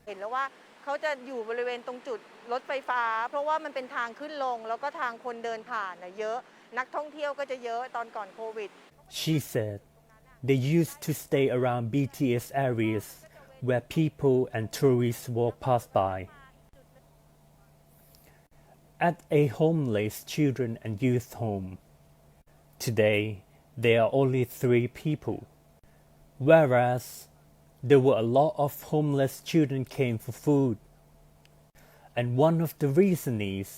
เห็นแล้วว่าเขาจะอยู่บริเวณตรงจุดรถไฟฟ้าเพราะว่ามันเป็นทางขึ้นลงแล้วก็ทางคนเดินผ่านเยอะนักท่องเที่ยวก็จะเยอะตอนก่อนโควิด She said they used to stay around BTS areas where people and tourists walk past by. At a homeless children and youth home, today there are only 3 people, whereas there were a lot of homeless children came for food. And one of the reasons is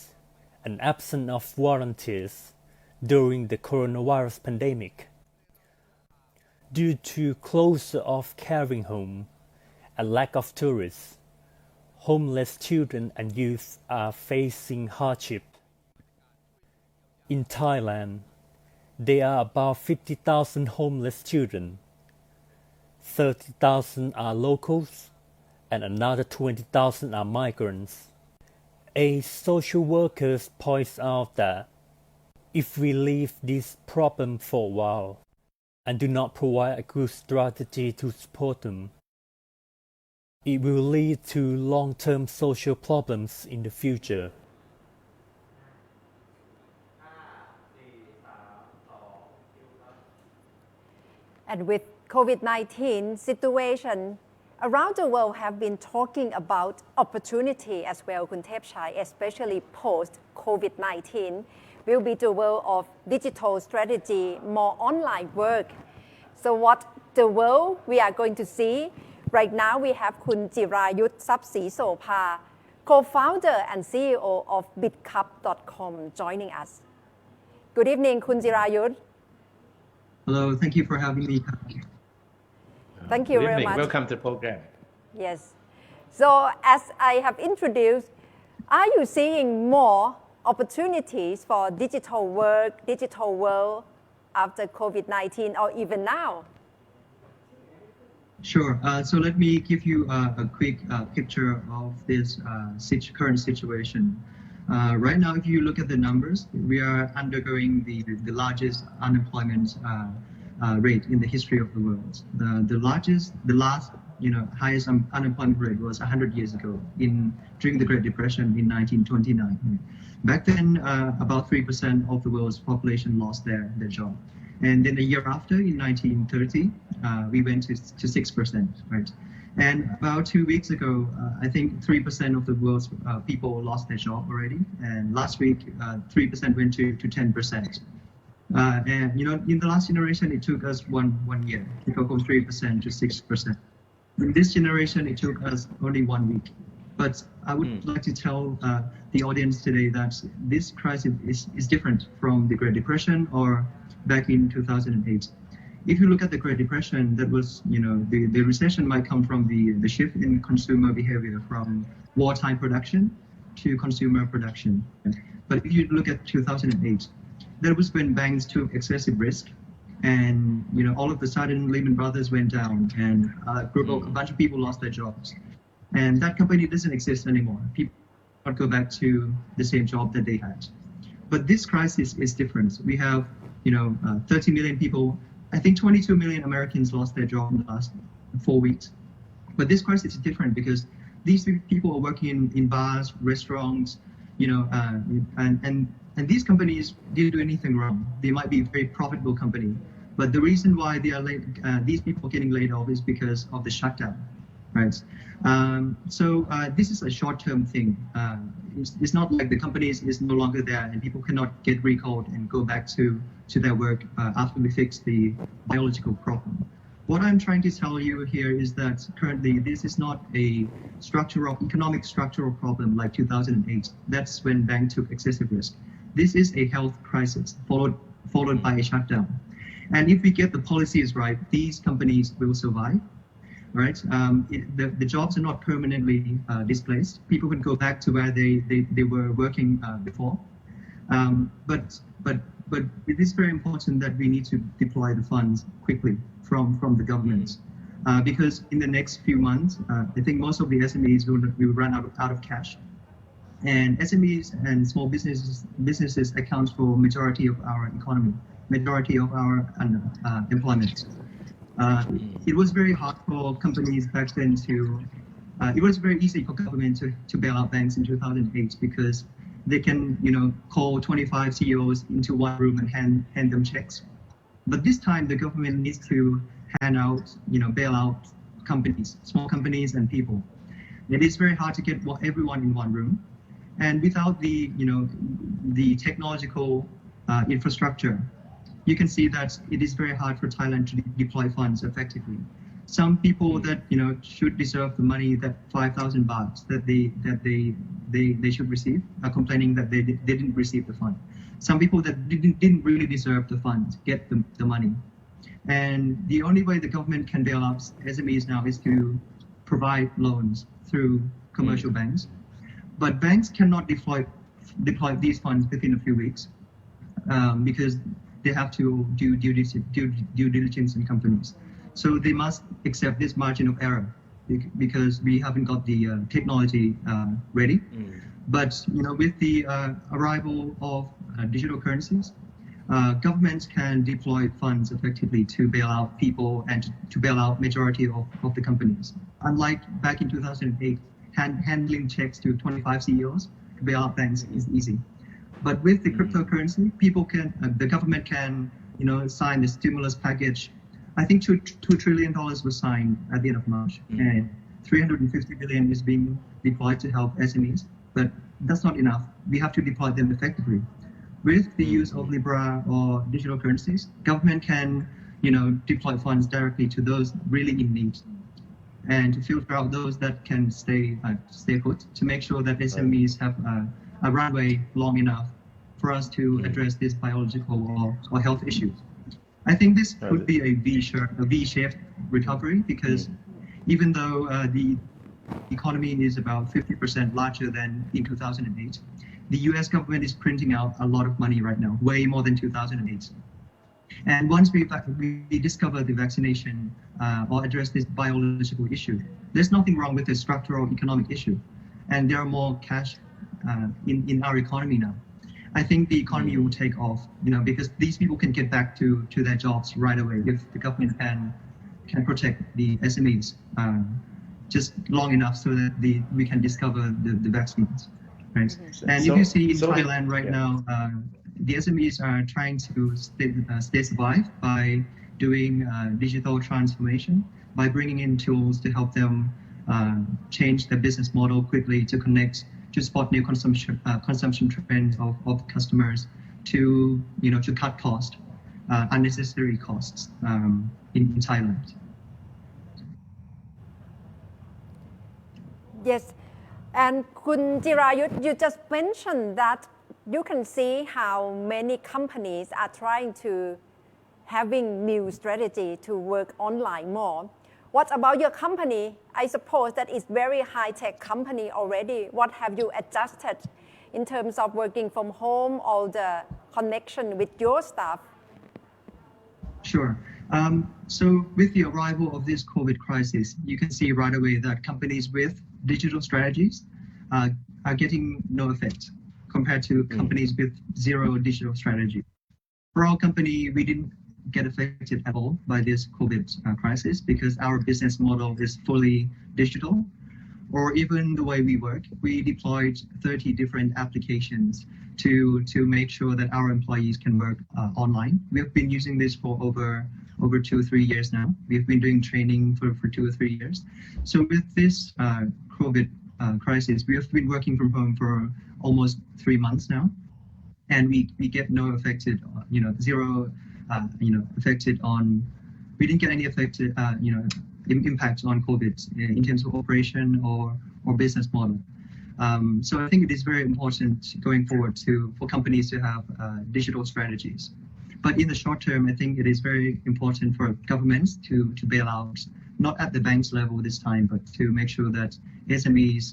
an absence of volunteers during the coronavirus pandemic. Due to closure of caring home and lack of tourists, homeless children and youth are facing hardship. In Thailand, there are about 50,000 homeless children. 30,000 are locals and another 20,000 are migrants. A social worker points out that if we leave this problem for a while and do not provide a good strategy to support them, it will lead to long-term social problems in the future. And with COVID-19 situation, around the world have been talking about opportunity as well, Kun Thepchai, especially post-COVID-19, will be the world of digital strategy, more online work. So what the world we are going to see, right now we have Kun Jirayut Srupsrisopa, co-founder and CEO of bitcup.com joining us. Good evening, Kun Jirayut. Hello, thank you for having me. Thank you very much. Welcome to the program. Yes. So as I have introduced, are you seeing more opportunities for digital work, digital world after COVID-19 or even now? Sure. So let me give you a quick picture of this current situation. Right now, if you look at the numbers, we are undergoing the largest unemployment rate in the history of the world. The last highest unemployment rate was 100 years ago during the Great Depression in 1929. Back then, about 3% of the world's population lost their job. And then the year after, in 1930, we went to 6%, right? And about 2 weeks ago, I think 3% of the world's people lost their job already. And last week, 3% went to 10%. And in the last generation, it took us one year to go from 3% to 6%. In this generation, it took us only 1 week. But I would like to tell the audience today that this crisis is different from the Great Depression or back in 2008. If you look at the Great Depression, that was, the recession might come from the shift in consumer behavior from wartime production to consumer production. But if you look at 2008, that was when banks took excessive risk, and all of a sudden Lehman Brothers went down, and a bunch of people lost their jobs, and that company doesn't exist anymore. People don't go back to the same job that they had. But this crisis is different. We have, 30 million people. I think 22 million Americans lost their job in the last 4 weeks. But this crisis is different because these people are working in bars, restaurants, and these companies didn't do anything wrong. They might be a very profitable company, but the reason why they are these people are getting laid off is because of the shutdown, right? So this is a short-term thing. It's not like the companies is no longer there and people cannot get recalled and go back to their work after we fix the biological problem. What I'm trying to tell you here is that currently this is not a economic structural problem like 2008. That's when banks took excessive risk. This is a health crisis followed by a shutdown. And if we get the policies right, these companies will survive, right? The jobs are not permanently displaced. People can go back to where they were working before. But it is very important that we need to deploy the funds quickly from the government, because in the next few months, I think most of the SMEs will run out of cash, and SMEs and small businesses account for majority of our economy, majority of our employment. It was very hard for companies back then it was very easy for government to bail out banks in 2008 because they can, call 25 CEOs into one room and hand them checks. But this time, the government needs to hand out, bail out companies, small companies and people. It is very hard to get everyone in one room. And without the technological infrastructure, you can see that it is very hard for Thailand to deploy funds effectively. Some people that, should deserve the money, that 5,000 bahts that they should receive, are complaining that they didn't receive the fund. Some people that didn't really deserve the funds get the money. And the only way the government can bail out SMEs now is to provide loans through commercial banks. But banks cannot deploy these funds within a few weeks because they have to do due diligence in companies. So they must accept this margin of error because we haven't got the technology ready. But with the arrival of digital currencies, governments can deploy funds effectively to bail out people and to bail out majority of the companies. Unlike back in 2008, handling checks to 25 CEOs to bail out banks is easy. But with the cryptocurrency, the government can, sign the stimulus package. I think $2 trillion was signed at the end of March, and 350 billion is being deployed to help SMEs. But that's not enough. We have to deploy them effectively. With the use of Libra or digital currencies, government can, deploy funds directly to those really in need, and to filter out those that can stay put, to make sure that SMEs have a runway long enough for us to address these biological or health issues. I think this could be a V-shaped recovery because even though the economy is about 50% larger than in 2008, the US government is printing out a lot of money right now, way more than 2008. And once we discover the vaccination or address this biological issue, there's nothing wrong with the structural economic issue. And there are more cash in our economy now. I think the economy will take off, because these people can get back to their jobs right away if the government can protect the SMEs just long enough so that we can discover the vaccines, right? And if you see in Thailand right now, the SMEs are trying to stay survive by doing digital transformation, by bringing in tools to help them change their business model quickly to connect, to spot new consumption trends of customers, to cut cost, unnecessary costs in Thailand. Yes, and Kun Jirayut, you just mentioned that you can see how many companies are trying to having new strategy to work online more. What about your company? I suppose that it's very high-tech company already. What have you adjusted in terms of working from home or the connection with your staff? Sure. So with the arrival of this COVID crisis, you can see right away that companies with digital strategies are getting no effect compared to companies with zero digital strategy. For our company, we didn't get affected at all by this COVID crisis because our business model is fully digital. Or even the way we work, we deployed 30 different applications to make sure that our employees can work online. We have been using this for over 2 or 3 years now. We've been doing training for 2 or 3 years. So with this COVID crisis, we have been working from home for almost 3 months now, and we get no affected, zero, affected on. We didn't get any affected, impact on COVID in terms of operation or business model. So I think it is very important going forward for companies to have digital strategies. But in the short term, I think it is very important for governments to bail out, not at the banks level this time, but to make sure that SMEs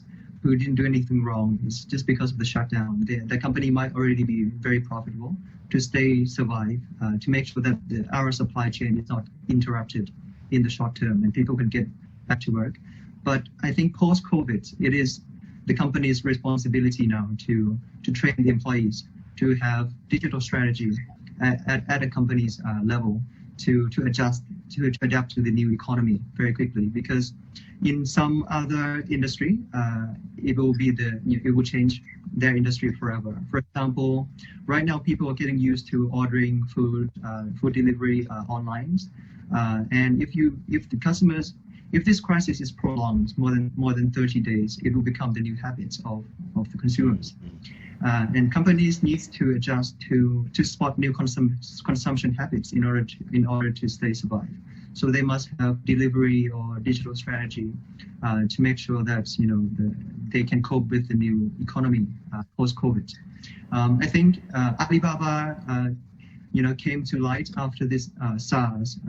who didn't do anything wrong, is just because of the shutdown, the company might already be very profitable, to survive, to make sure that our supply chain is not interrupted in the short term and people can get back to work. But I think post-COVID, it is the company's responsibility now to train the employees to have digital strategy at a company's level to adapt to the new economy very quickly. Because in some other industry, it will change their industry forever. For example, right now people are getting used to ordering food delivery online. And if this crisis is prolonged more than 30 days, it will become the new habits of the consumers. And companies need to adjust to spot new consumption habits in order to stay survive. So they must have delivery or digital strategy to make sure that they can cope with the new economy post-COVID. I think Alibaba came to light after this SARS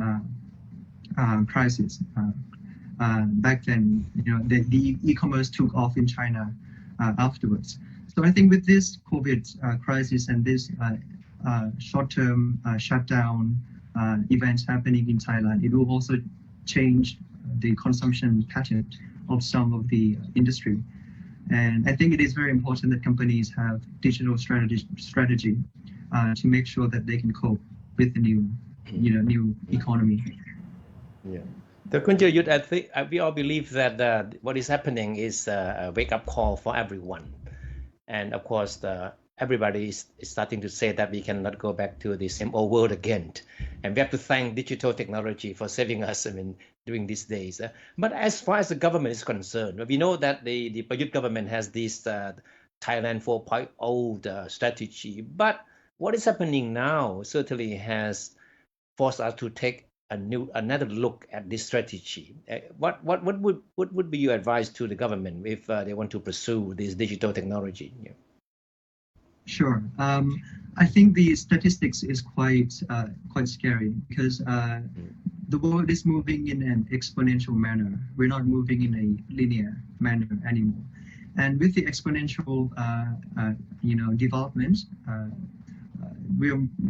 crisis. Back then, the e-commerce took off in China afterwards. So I think with this COVID crisis and this short-term shutdown events happening in Thailand, it will also change the consumption pattern of some of the industry. And I think it is very important that companies have digital strategy to make sure that they can cope with the new economy. Yeah. Dr. Jirayut, I think we all believe that what is happening is a wake-up call for everyone. And of course, everybody is starting to say that we cannot go back to the same old world again. And we have to thank digital technology for saving us during these days. But as far as the government is concerned, we know that the Prayut government has this Thailand 4.0 strategy. But what is happening now certainly has forced us to take another look at this strategy. What would be your advice to the government if they want to pursue this digital technology? Yeah. Sure. I think the statistics is quite scary because the world is moving in an exponential manner. We're not moving in a linear manner anymore. And with the exponential, development,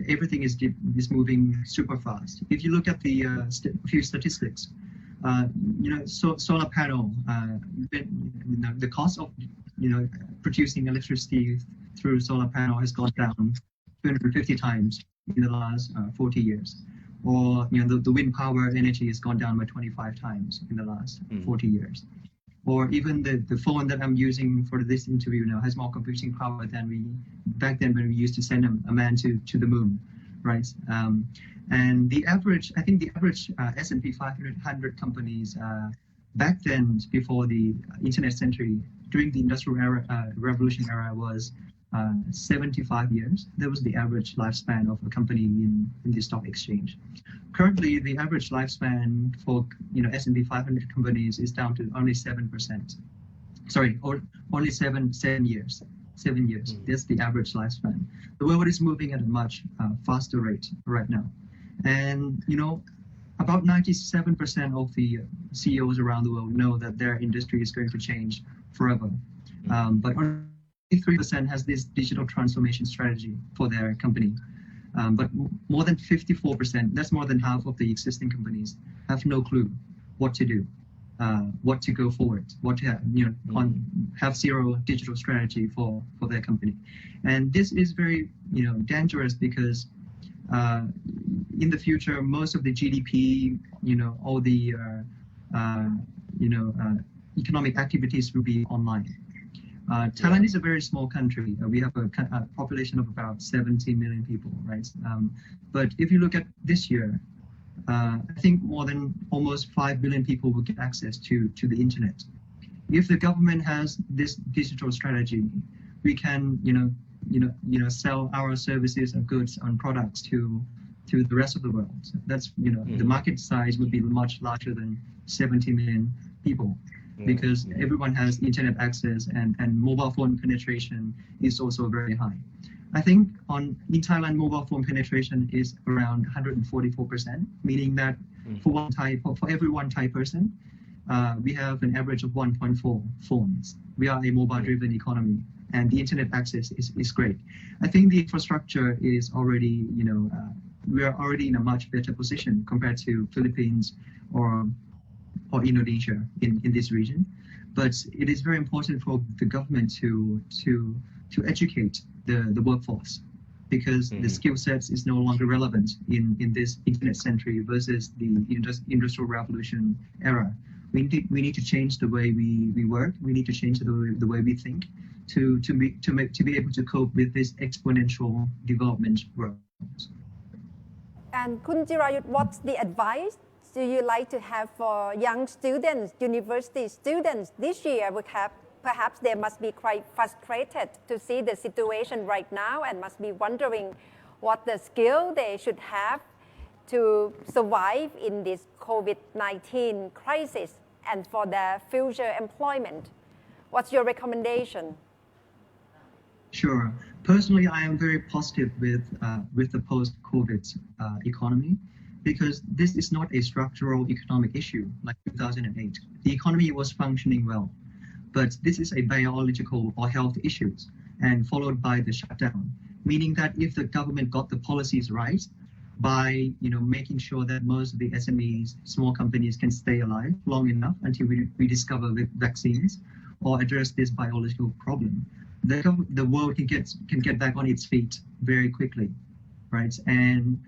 everything is moving super fast. If you look at the few statistics, solar panel, the cost of producing electricity through solar panel has gone down 250 times in the last 40 years. Or the wind power energy has gone down by 25 times in the last 40 years. Or even the phone that I'm using for this interview now has more computing power than back then when we used to send a man to the moon, right? And the average S&P 500 companies back then, before the internet century, during the industrial revolution era, was 75 years. That was the average lifespan of a company in the stock exchange. Currently, the average lifespan for S&P 500 companies is down to only 7%. Sorry, or only 7 years. 7 years. That's the average lifespan. The world is moving at a much faster rate right now, and about 97% of the CEOs around the world know that their industry is going to change forever. But only 3% has this digital transformation strategy for their company. But more than 54%, that's more than half of the existing companies, have no clue what to do. what to go forward, what to have, have zero digital strategy for their company. And this is very, dangerous because in the future, most of the GDP, all the, economic activities will be online. Thailand is a very small country. We have a population of about 17 million people, right? But if you look at this year, I think more than almost 5 billion people will get access to the internet. If the government has this digital strategy, we can, sell our services and goods and products to the rest of the world. That's, the market size would be much larger than 70 million people. Because everyone has internet access and mobile phone penetration is also very high. I think in Thailand, mobile phone penetration is around 144%, meaning that for every one Thai person, we have an average of 1.4 phones. We are a mobile-driven economy, and the internet access is great. I think the infrastructure is already, we are already in a much better position compared to Philippines or Indonesia in this region, but it is very important for the government to educate the workforce, because the skill sets is no longer relevant in this internet century versus the industrial revolution era. We need to change the way we work. We need to change the way we think to be able to cope with this exponential development world. And Kun Jirayut, what's the advice do you like to have for young students, university students this year? Perhaps they must be quite frustrated to see the situation right now and must be wondering what the skill they should have to survive in this COVID-19 crisis and for their future employment. What's your recommendation? Sure. Personally, I am very positive with the post-COVID economy, because this is not a structural economic issue like 2008. The economy was functioning well, but this is a biological or health issues, and followed by the shutdown, meaning that if the government got the policies right by making sure that most of the SMEs, small companies, can stay alive long enough until we discover the vaccines or address this biological problem, the world can get back on its feet very quickly, right? And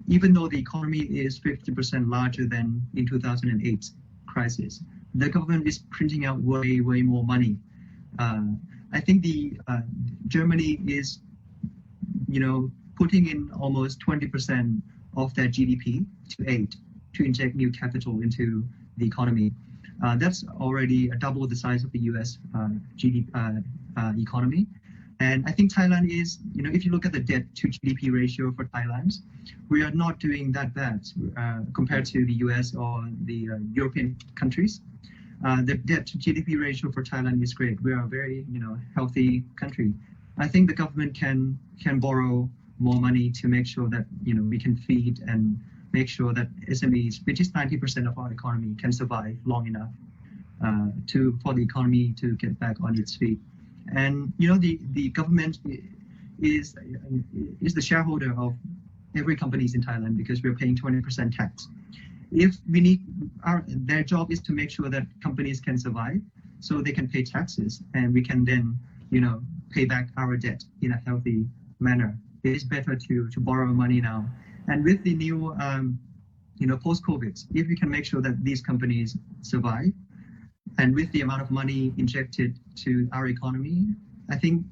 even though the economy is 50% larger than in 2008 crisis, the government is printing out way more money. I think Germany is, putting in almost 20% of their GDP to aid, to inject new capital into the economy. That's already double the size of the US economy. And I think Thailand is, if you look at the debt to GDP ratio for Thailand, we are not doing that bad compared to the US or the European countries. The debt to GDP ratio for Thailand is great. We are a very, healthy country. I think the government can borrow more money to make sure that, we can feed and make sure that SMEs, which is 90% of our economy, can survive long enough for the economy to get back on its feet. And the government is the shareholder of every companies in Thailand, because we're paying 20% tax. If we need their job is to make sure that companies can survive, so they can pay taxes, and we can then pay back our debt in a healthy manner. It is better to borrow money now. And with the new post-COVID, if we can make sure that these companies survive, and with the amount of money injected to our economy, I think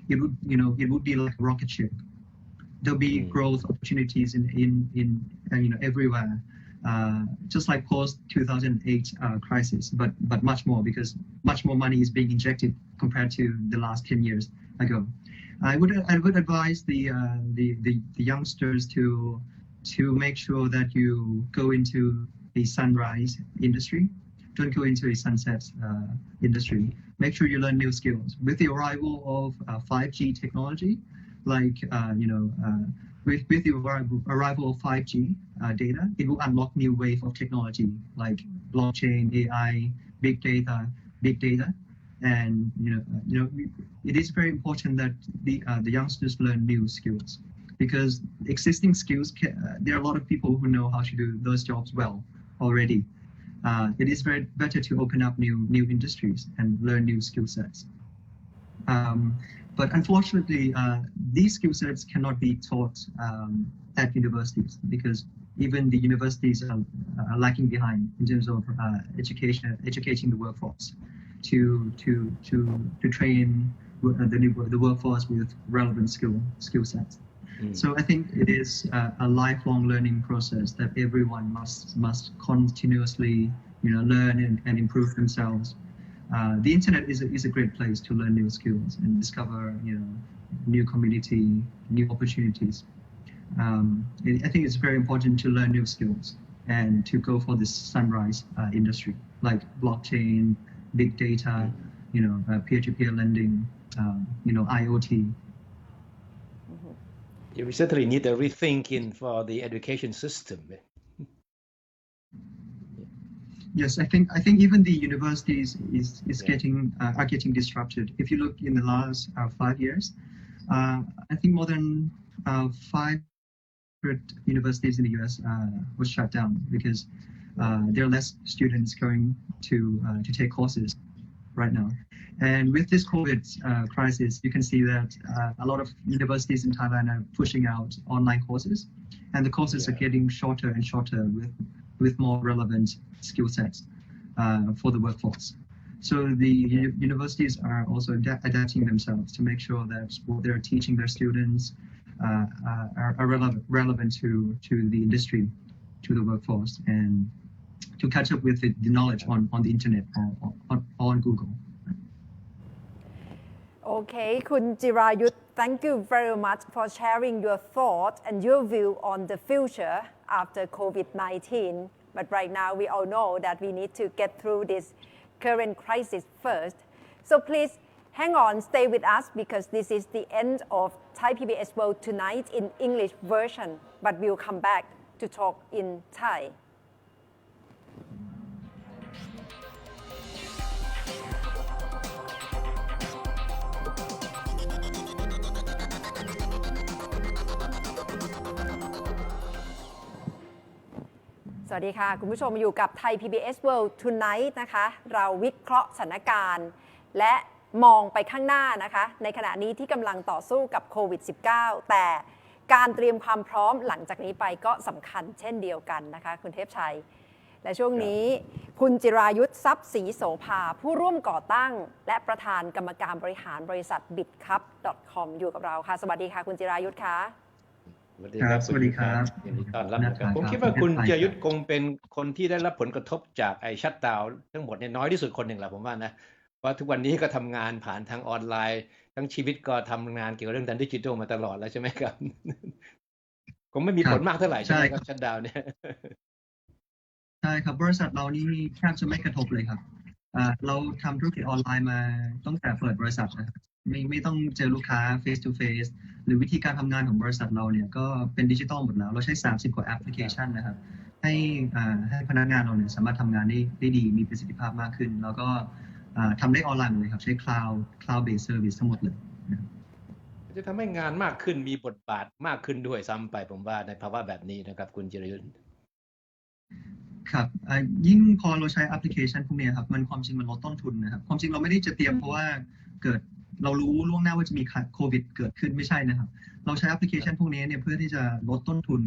it would be like a rocket ship. There'll be growth opportunities in everywhere, just like post 2008 crisis, but much more, because much more money is being injected compared to the last 10 years ago. I would advise the youngsters to make sure that you go into the sunrise industry. Don't go into a sunset industry. Make sure you learn new skills. With the arrival of 5G technology, like with the arrival of 5G data, it will unlock new wave of technology like blockchain, AI, big data, and it is very important that the youngsters learn new skills, because existing skills there are a lot of people who know how to do those jobs well already. it is very better to open up new industries and learn new skill sets. But unfortunately, these skill sets cannot be taught at universities because even the universities are lagging behind in terms of educating the workforce to train the workforce with relevant skill sets. So I think it is a lifelong learning process that everyone must continuously, learn and improve themselves. The internet is a great place to learn new skills and discover, new community, new opportunities. I think it's very important to learn new skills and to go for this sunrise industry like blockchain, big data, peer-to-peer lending, IoT. You certainly need a rethinking for the education system. Yes, I think even the universities are getting disrupted. If you look in the last 5 years, I think more than 500 universities in the US was shut down because there are less students going to take courses right now. And with this COVID crisis, you can see that a lot of universities in Thailand are pushing out online courses, and the courses are getting shorter and shorter with more relevant skill sets for the workforce. So the universities are also adapting themselves to make sure that what they're teaching their students are relevant to the industry, to the workforce, and to catch up with the knowledge on the internet or on Google. Okay, Kun Jirayut, thank you very much for sharing your thoughts and your view on the future after COVID-19. But right now, we all know that we need to get through this current crisis first. So please hang on, stay with us because this is the end of Thai PBS World Tonight in English version. But we'll come back to talk in Thai.สวัสดีค่ะคุณผู้ชมอยู่กับไทย PBS World Tonight นะคะเราวิเคราะห์สถานการณ์และมองไปข้างหน้านะคะในขณะนี้ที่กำลังต่อสู้กับโควิด -19 แต่การเตรียมความพร้อมหลังจากนี้ไปก็สำคัญเช่นเดียวกันนะคะคุณเทพชัยและช่วงนี้คุณจิรายุทธทรัพย์ศรีโสภาผู้ร่วมก่อตั้งและประธานกรรมการบริหารบริษัท bitcup.com อยู่กับเราค่ะสวัสดีค่ะคุณจิรายุทธค่ะสวัสดีครับยินดีต้อนรับนะครับผมคิดว่าคุณจิรายุทธคงเป็นคนที่ได้รับผลกระทบจากไอ้ชัตดาวน์ทั้งหมดเนี่ยน้อยที่สุดคนหนึ่งแหละผมว่านะเพราะทุกวันนี้ก็ทำงานผ่านทางออนไลน์ทั้งชีวิตก็ทำงานเกี่ยวกับเรื่องดิจิทัลมาตลอดแล้วใช่ไหมครับคงไม่มีผลมากเท่าไหร่ใช่ไหมครับชัตดาวน์เนี่ยใช่ครับบริษัทเรานี่แทบจะไม่กระทบเลยครับเราทำธุรกิจออนไลน์มาตั้งแต่เปิดบริษัทนะครับไม่ต้องเจอลูกค้า face to face หรือวิธีการทำงานของบริษัทเราเนี่ยก็เป็นดิจิทัลหมดแล้วเราใช้30กว่าแอปพลิเคชันนะครับให้พนักงานเราเนี่ยสามารถทำงานได้ดีมีประสิทธิภาพมากขึ้นแล้วก็ทำได้ออนไลน์เลยครับใช้ cloud based service ทั้งหมดเลยจะทำให้งานมากขึ้นมีบทบาทมากขึ้นด้วยซ้ำไปผมว่าในภาวะแบบนี้นะครับคุณจิรยุทธครับยิ่งพอเราใช้แอปพลิเคชันพวกนี้ครับมันความจริงมันลดต้นทุนนะครับความจริงเราไม่ได้จะเตรียมเพราะว่าเกิดเรารู้ล่วงหน้าว่าจะมีโควิดเกิดขึ้นไม่ใช่นะครับเราใช้แอปพลิเคชันพวกนี้เนี่ยเพื่อที่จะลดต้นทุน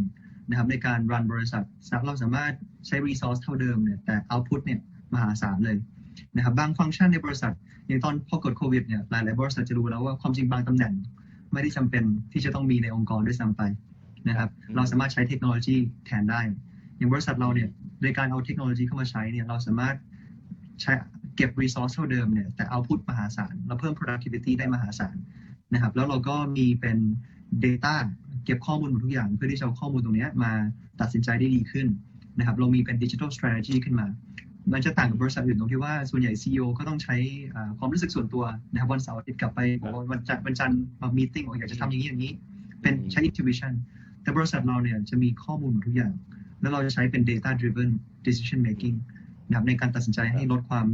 นะครับในการรันบริษัทเราสามารถใช้ resource เท่าเดิมเนี่ยแต่ output เนี่ยมหาศาลเลยนะครับบางฟังก์ชันในบริษัทอย่างตอนพอเกิดโควิดเนี่ยหลายบริษัทจะรู้แล้วว่าความจริงบางตำแหน่งไม่ได้จำเป็นที่จะต้องมีในองค์กรด้วยซ้ำไปนะครับเราสามารถใช้เทคโนโลยีแทนได้อย่างบริษัทเราเนี่ยในการเอาเทคโนโลยีเข้ามาใช้เนี่ยเราสามารถใช้เก็บ resource เท่าเดิมเนี่ยแต่ output มหาศาลเราเพิ่ม productivity ได้มหาศาลนะครับแล้วเราก็มีเป็น data เก็บข้อมูลหมดทุกอย่างเพื่อที่จะเอาข้อมูลตรงนี้มาตัดสินใจได้ดีขึ้นนะครับเรามีเป็น digital strategy ขึ้นมามันจะต่างกับบริษัทอื่นตรงที่ว่าส่วนใหญ่ CEO ก็ต้องใช้ความรู้สึกส่วนตัวนะครับวันเสาร์อาทิตย์กลับไปวันจันทร์มา meeting อยากจะทำอย่างนี้เป็นใช้ intuition แต่บริษัทเราเนี่ยจะมีข้อมูลหมดทุกอย่างแล้วเราจะใช้เป็น data driven decision making นะครับในการตัดสินใจให้ลดความ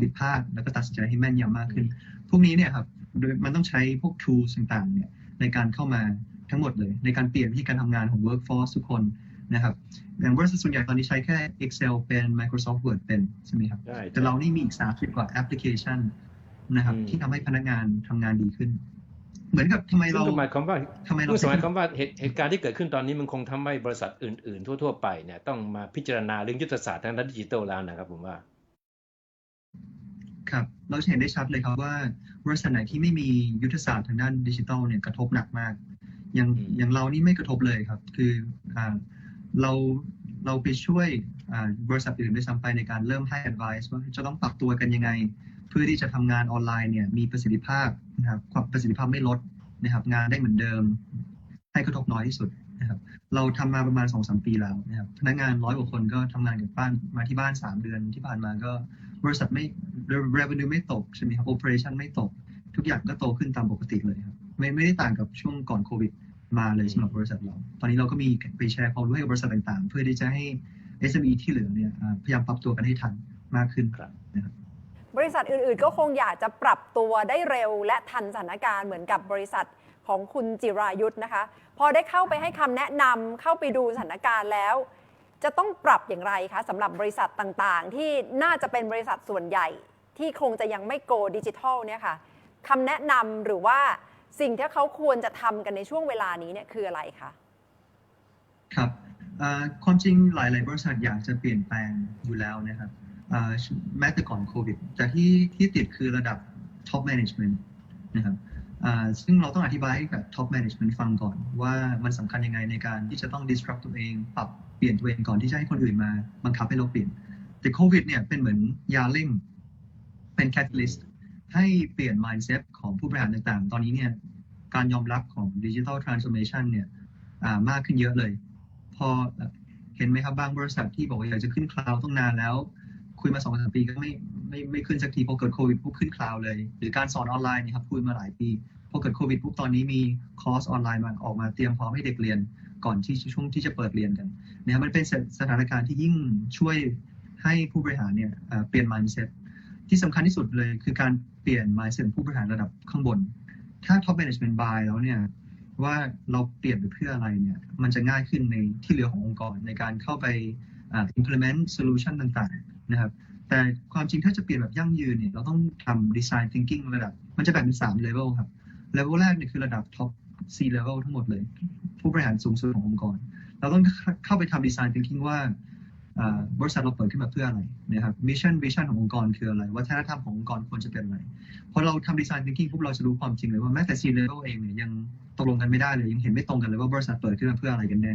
ผิดพลาดแล้วก็ตัดสินใจให้แม่นยำมากขึ้นพวกนี้เนี่ยครับโดยมันต้องใช้พวก tools ต่างๆเนี่ยในการเข้ามาทั้งหมดเลยในการเปลี่ยนวิธีการทำงานของ workforce ทุกคน นะครับอย่างบริษัทส่วนใหญ่ตอนนี้ใช้แค่ Excel เป็น Microsoft Word เป็นใช่ไหมครับแต่เรานี่มีอีก30 กว่าแอปพลิเคชันนะครับที่ทำให้พนักงานทำงานดีขึ้นเหมือนกับทำไมเราหมายความว่าเหตุการณ์ที่เกิดขึ้นตอนนี้มันคงทำให้บริษัทอื่นๆทั่วๆไปเนี่ยต้องมาพิจารณาเรื่องยุทธศาสตร์ทางด้านดิจิทัลแล้วนะครับผมว่าครับเราเห็นได้ชัดเลยครับว่าบริษัทไหนที่ไม่มียุทธศาสตร์ทางด้านดิจิทัลเนี่ยกระทบหนักมากอย่างเรานี่ไม่กระทบเลยครับคือเราไปช่วยบริษัทอื่นด้วยซ้ำไปในการเริ่มให้ advice ว่าจะต้องปรับตัวกันยังไงเพื่อที่จะทำงานออนไลน์เนี่ยมีประสิทธิภาพนะครับประสิทธิภาพไม่ลดนะครับงานได้เหมือนเดิมให้กระทบน้อยที่สุดนะครับเราทำมาประมาณ 2-3 ปีแล้วนะครับพนักงาน100 กว่าคนก็ทำงานกับบ้านมาที่บ้าน3 เดือนที่ผ่านมาก็บริษัทไม่ revenue ไม่ตกใช่ไหมครับ operation ไม่ตกทุกอย่างก็โตขึ้นตามปกติเลยครับไม่ได้ต่างกับช่วงก่อนโควิดมาเลยสำหรับบริษัทเราตอนนี้เราก็มีไปแชร์ความรู้ให้กับบริษัทต่างๆเพื่อที่จะให้ SME ที่เหลือเนี่ยพยายามปรับตัวกันให้ทันมากขึ้นนะครับบริษัทอื่นๆก็คงอยากจะปรับตัวได้เร็วและทันสถานการณ์เหมือนกับบริษัทของคุณจิรายุทธนะคะพอได้เข้าไปให้คำแนะนำเข้าไปดูสถานการณ์แล้วจะต้องปรับอย่างไรคะสำหรับบริษัทต่างๆที่น่าจะเป็นบริษัทส่วนใหญ่ที่คงจะยังไม่โกดิจิทัลเนี่ยค่ะคำแนะนำหรือว่าสิ่งที่เขาควรจะทำกันในช่วงเวลานี้เนี่ยคืออะไรคะครับความจริงหลายๆบริษัทอยากจะเปลี่ยนแปลงอยู่แล้วนะครับแม้แต่ก่อนโควิดแต่ที่ติดคือระดับ top management นะครับซึ่งเราต้องอธิบายให้กับ top management ฟังก่อนว่ามันสำคัญยังไงในการที่จะต้อง disrupt ตัวเองปรับเปลี่ยนตัวเองก่อนที่จะให้คนอื่นมาบังคับให้เราเปลี่ยนแต่โควิดเนี่ยเป็นเหมือนยาเร่งเป็น catalyst ให้เปลี่ยน mindset ของผู้บริหารต่างๆตอนนี้เนี่ยการยอมรับของ digital transformation เนี่ยมากขึ้นเยอะเลยพอเห็นไหมครับบางบริษัทที่บอกว่าอยากจะขึ้นคลาวด์ต้องนานแล้วคุยมา 2-3 ปีก็ไม่ขึ้นสักทีพอเกิดโควิดปุ๊บขึ้นคลาวด์เลยหรือการสอนออนไลน์นี่ครับคุยมาหลายปีพอเกิดโควิดปุ๊บตอนนี้มีคอร์สออนไลน์มาออกมาเตรียมพร้อมให้เด็กเรียนก่อนที่ช่วงที่จะเปิดเรียนกันนะครับมันเป็นสถานการณ์ที่ยิ่งช่วยให้ผู้บริหารเนี่ยเปลี่ยน mindset ที่สำคัญที่สุดเลยคือการเปลี่ยน mindset ผู้บริหารระดับข้างบนถ้า top management buy แล้วเนี่ยว่าเราเปลี่ยนไปเพื่ออะไรเนี่ยมันจะง่ายขึ้นในที่เหลือขององค์กรในการเข้าไปimplement solution ต่างๆนะครับแต่ความจริงถ้าจะเปลี่ยนแบบยั่งยืนเนี่ยเราต้องทำ design thinking ระดับมันจะแบ่งเป็น3 level ครับ level แรกเนี่ยคือระดับ top C level ทั้งหมดเลยผู้บริหารสูงสุดขององค์กรเราต้องเข้าไปทำ design thinking ว่าบริษัทเราเปิดขึ้นมาเพื่ออะไรนะครับ mission vision ขององค์กรคืออะไรวัฒนธรรมขององค์กรควรจะเป็นอะไรพอเราทำ design thinking ปุ๊บเราจะรู้ความจริงเลยว่าแม้แต่ C level เองเนี่ยยังตกลงกันไม่ได้เลยยังเห็นไม่ตรงกันเลยว่าบริษัทเปิดขึ้นมาเพื่ออะไรกันแน่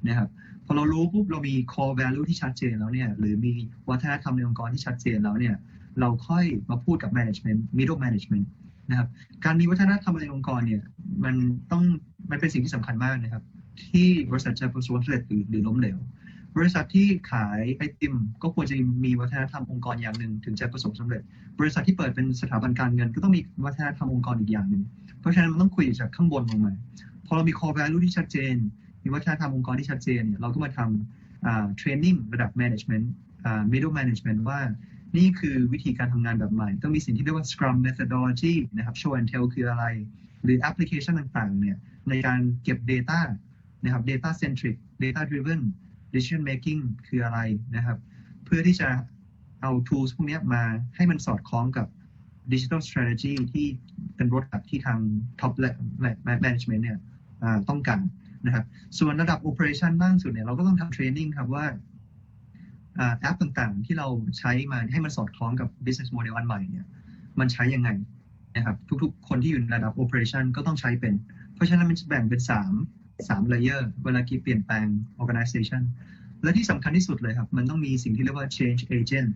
นะครับพอเรารู้ปุ๊บเรามี core value ที่ชัดเจนแล้วเนี่ยหรือมีวัฒนธรรมในองค์กรที่ชัดเจนแล้วเนี่ยเราค่อยมาพูดกับ management middle management นะครับการมีวัฒนธรรมในองค์กรเนี่ยมันเป็นสิ่งที่สำคัญมากนะครับที่บริษัทจะประสบความสำเร็จหรือล้มเหลวบริษัทที่ขายไอติมก็ควรจะมีวัฒนธรรมองค์กรอย่างหนึ่งถึงจะประสบสำเร็จบริษัทที่เปิดเป็นสถาบันการเงินก็ต้องมีวัฒนธรรมองค์กรอีกอย่างหนึ่งเพราะฉะนั้นมันต้องคุยจากข้างบนลงมาพอเรามี core value ที่ชัดเจนมีวัฒนธรรมองค์กรที่ชัดเจนเนี่ยเราก็มาทำtraining ระดับ management middle management ว่านี่คือวิธีการทำงานแบบใหม่ต้องมีสิ่งที่เรียกว่า Scrum methodology นะครับ show and tell คืออะไรหรือ application ต่างๆเนี่ยในการเก็บ data นะครับ data centric data driven decision making คืออะไรนะครับเพื่อที่จะเอา tools พวกนี้มาให้มันสอดคล้องกับ digital strategy ที่เป็น roadmap ที่ทาง top management เนี่ยต้องการนะครับส่วนระดับ operation ล่างสุดเนี่ยเราก็ต้องทำ training ครับว่าแอปต่างๆที่เราใช้มาให้มันสอดคล้องกับ business model อันใหม่เนี่ยมันใช้ยังไงนะครับทุกๆคนที่อยู่ในระดับ operation ก็ต้องใช้เป็นเพราะฉะนั้นมันจะแบ่งเป็น3 layer เวลาคิดเปลี่ยนแปลง organization และที่สำคัญที่สุดเลยครับมันต้องมีสิ่งที่เรียกว่า change agent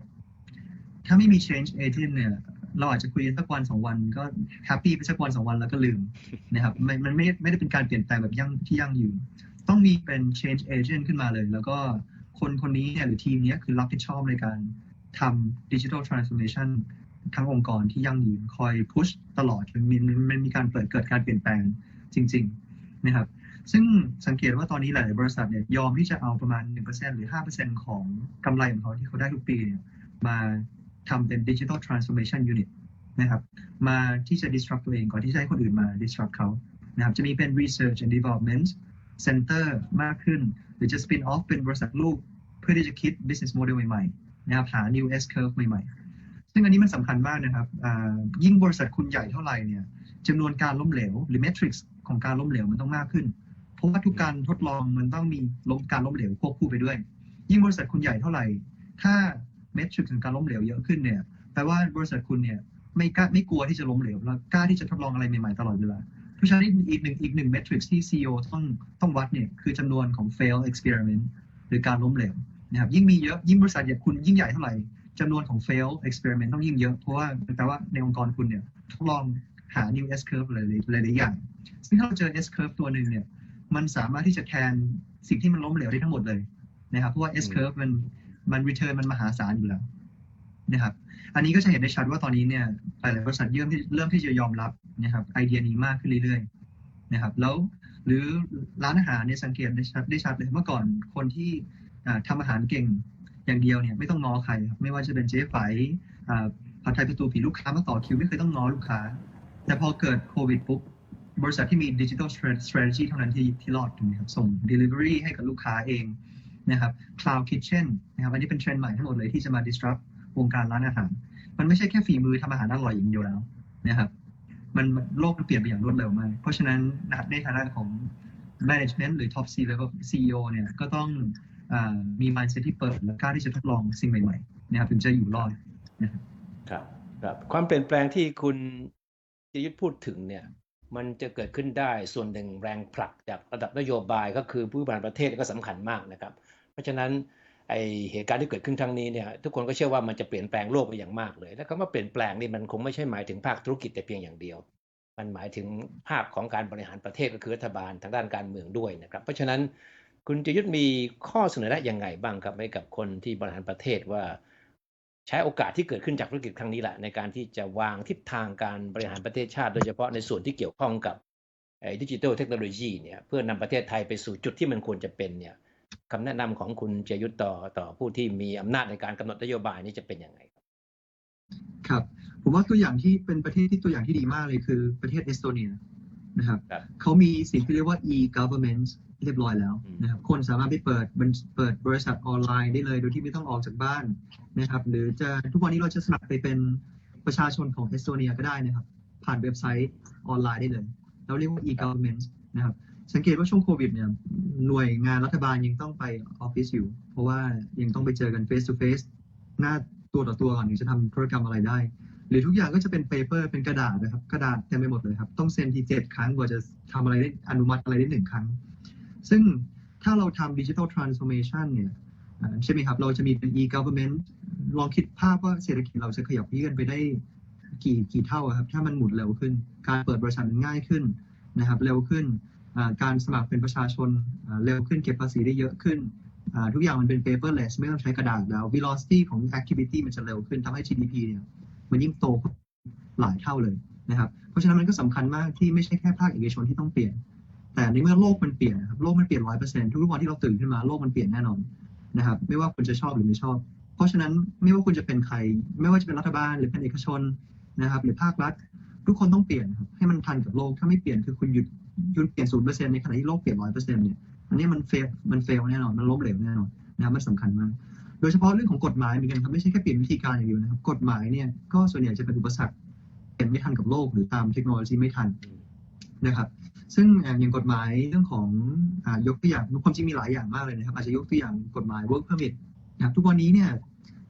ถ้าไม่มี change agent เนี่ยเราอาจจะคุยกันสักวัน2 วันก็แฮปปี้ไปสักวัน2 วันแล้วก็ลืมนะครับมันไม่ได้เป็นการเปลี่ยนแปลงแบบที่ยั่งยืนต้องมีเป็น change agent ขึ้นมาเลยแล้วก็คนนี้เนี่ยหรือทีมนี้คือรับผิดชอบในการทำ digital transformation ทั้งองค์กรที่ยั่งยืนคอย push ตลอดมันมีการเกิดการเปลี่ยนแปลงจริงๆนะครับซึ่งสังเกตว่าตอนนี้หลายบริษัทเนี่ยยอมที่จะเอาประมาณ 1% หรือ 5% ของกำไรของเขาที่เขาได้ทุกปีเนี่ยมาทำเป็น digital transformation unit นะครับมาที่จะ disrupt ตัวเองก่อนที่จะให้คนอื่นมา disrupt เขานะครับจะมีเป็น research and development center มากขึ้นหรือจะ spin off เป็นบริษัทลูกเพื่อที่จะคิด business model ใหม่ๆนะครับหา new S curve ใหม่ๆซึ่งอันนี้มันสำคัญมากนะครับยิ่งบริษัทคุณใหญ่เท่าไหร่เนี่ยจำนวนการล้มเหลวหรือ metric ของการล้มเหลวมันต้องมากขึ้นเพราะว่าทุกการทดลองมันต้องมีการล้มเหลวควบคู่ไปด้วยยิ่งบริษัทคุณใหญ่เท่าไหร่ถ้า metric ของการล้มเหลวเยอะขึ้นเนี่ยแปลว่าบริษัทคุณเนี่ยไม่กลัวที่จะล้มเหลวแล้วกล้าที่จะทดลองอะไรใหม่ๆตลอดเวลาเพราะฉะนั้นอีกหนึ่ง metric ที่ CEO ต้องวัดเนี่ยคือจำนวนของ fail experiment หรือการล้มเหลวนะครับยิ่งมีเยอะยิ่งบริษัทอย่างคุณยิ่งใหญ่เท่าไหร่จำนวนของ fail experiment ต้องยิ่งเยอะเพราะว่าแต่ว่าในองค์กรคุณเนี่ยทดลองหา new S curve หลายอย่างซึ่งถ้าเราเจอ S curve ตัวหนึ่งเนี่ยมันสามารถที่จะแทนสิ่งที่มันล้มเหลวได้ทั้งหมดเลยนะครับเพราะว่า S curve มัน return มันมหาศาลอยู่แล้วนะครับอันนี้ก็จะเห็นได้ชัดว่าตอนนี้เนี่ยหลายๆบริษัทเริ่มที่จะยอมรับนะครับไอเดียนี้มากขึ้นเรื่อยๆนะครับแล้วหรือร้านอาหารเนี่ยสังเกตได้ชัดเลยเมื่อก่อนคนที่ทำอาหารเก่งอย่างเดียวเนี่ยไม่ต้องง้อใครครับไม่ว่าจะเป็นเจ๊ไฝผัดไทยประตูผีลูกค้ามาต่อคิวไม่เคยต้องง้อลูกค้าแต่พอเกิดโควิดปุ๊บบริษัทที่มี digital strategy เท่านั้นที่รอดถูกไหมครับส่ง delivery ให้กับลูกค้าเองนะครับ cloud kitchen นะครับอันนี้เป็นเทรนด์ใหม่ทั้งหมดเลยที่จะมา disrupt วงการร้านอาหารมันไม่ใช่แค่ฝีมือทำอาหารอร่อยอย่างเดียวแล้วนะครับโลกมันเปลี่ยนไปอย่างรวดเร็วมากเพราะฉะนั้นในฐานะของ management หรือ top C level CEO เนี่ยก็ต้องมี mindset ที่เปิดและกล้าที่จะทดลองสิ่งใหม่ๆนะครับถึงจะอยู่รอดนะครับครับความเปลี่ยนแปลงที่คุณจิรยุทธพูดถึงเนี่ยมันจะเกิดขึ้นได้ส่วนหนึ่งแรงผลักจากระดับนโยบายก็คือผู้บริหารประเทศก็สำคัญมากนะครับเพราะฉะนั้นไอเหตุการณ์ที่เกิดขึ้นครั้งนี้เนี่ยทุกคนก็เชื่อว่ามันจะเปลี่ยนแปลงโลกไปอย่างมากเลยและคำว่าเปลี่ยนแปลงนี่มันคงไม่ใช่หมายถึงภาคธุรกิจแต่เพียงอย่างเดียวมันหมายถึงภาคของการบริหารประเทศก็คือรัฐบาลทางด้านการเมืองด้วยนะครับเพราะฉะนั้นคุณจิรยุทธมีข้อเสนอแนะยังไงบ้างครับให้กับคนที่บริหารประเทศว่าใช้โอกาสที่เกิดขึ้นจากธุรกิจครั้งนี้แหละในการที่จะวางทิศทางการบริหารประเทศชาติโดยเฉพาะในส่วนที่เกี่ยวข้องกับดิจิทัลเทคโนโลยีเนี่ยเพื่อนำประเทศไทยไปสู่จุดที่มันควรจะเป็นเนี่ยคำแนะนำของคุณจิรยุทธต่อผู้ที่มีอำนาจในการกำหนดนโยบายนี้จะเป็นยังไงครับผมว่าตัวอย่างที่เป็นประเทศที่ตัวอย่างที่ดีมากเลยคือประเทศเอสโตเนียนะครับเขามีสิ่งที่เรียกว่า e-government เรียบร้อยแล้วนะครับคนสามารถไปเปิดบริษัทออนไลน์ได้เลยโดยที่ไม่ต้องออกจากบ้านนะครับหรือจะทุกวันนี้เราจะสมัครไปเป็นประชาชนของเอสโตเนียก็ได้นะครับผ่านเว็บไซต์ออนไลน์ได้เลยเราเรียกว่า e-government นะครับสังเกตว่าช่วงโควิดเนี่ยหน่วยงานรัฐบาลยังต้องไปออฟฟิศอยู่เพราะว่ายังต้องไปเจอกัน face to face หน้าตัวต่อตัวก่อนถึงจะทำธุรกรรมอะไรได้หรือทุกอย่างก็จะเป็นเปเปอร์เป็นกระดาษนะครับกระดาษเต็มไปหมดเลยครับต้องเซ็นที7 ครั้งกว่าจะทำอะไรได้อนุมัติอะไรได้1 ครั้งซึ่งถ้าเราทำ digital transformation เนี่ยใช่ไหมครับเราจะมีเป็น e-government ลองคิดภาพว่าเศรษฐกิจเราจะขยับเลื่อนไปได้กี่เท่าครับถ้ามันหมุนเร็วขึ้นการเปิดบริษัทง่ายขึ้นนะครับเร็วขึ้นการสมัครเป็นประชาชนเร็วขึ้นเก็บภาษีได้เยอะขึ้นทุกอย่างมันเป็น paperless ไม่ต้องใช้กระดาษแล้ว velocity ของ activity มันจะเร็วขึ้นทำให้ GDP เนี่ยมันยิ่งโตหลายเท่าเลยนะครับเพราะฉะนั้นมันก็สำคัญมากที่ไม่ใช่แค่ภาคเอกชนที่ต้องเปลี่ยนแต่ในเมื่อโลกมันเปลี่ยนครับโลกมันเปลี่ยน 100% ทุกวันที่เราตื่นขึ้นมาโลกมันเปลี่ยนแน่นอนนะครับไม่ว่าคุณจะชอบหรือไม่ชอบเพราะฉะนั้นไม่ว่าคุณจะเป็นใครไม่ว่าจะเป็นรัฐบาลหรือเป็นเอกชนนะครับหรือภาครัฐทุกคนต้องเปลี่ยนครับให้มันทันกับโลกถ้าไม่เปลี่ยนคือคุณหยุดเปลี่ยน 0% ในขณะที่โลกเปลี่ยน 100% เนี่ยอันนี้มันเฟลแน่นอนมันล้มเหลวแน่นอนนะครับมันสำคัญมากโดยเฉพาะเรื่องของกฎหมายเหมือนกันครับไม่ใช่แค่เปลี่ยนวิธีการอย่างเดียวนะครับกฎหมายเนี่ยก็ส่วนใหญ่จะเป็นอุปสรรคเปลี่ยนไม่ทันกับโลกหรือตามเทคโนโลยีไม่ทันนะครับซึ่งอย่างกฎหมายเรื่องของยกตัวอย่างความจริงมีหลายอย่างมากเลยนะครับอาจจะยกตัวอย่างกฎหมาย work permit นะครับทุกวันนี้เนี่ย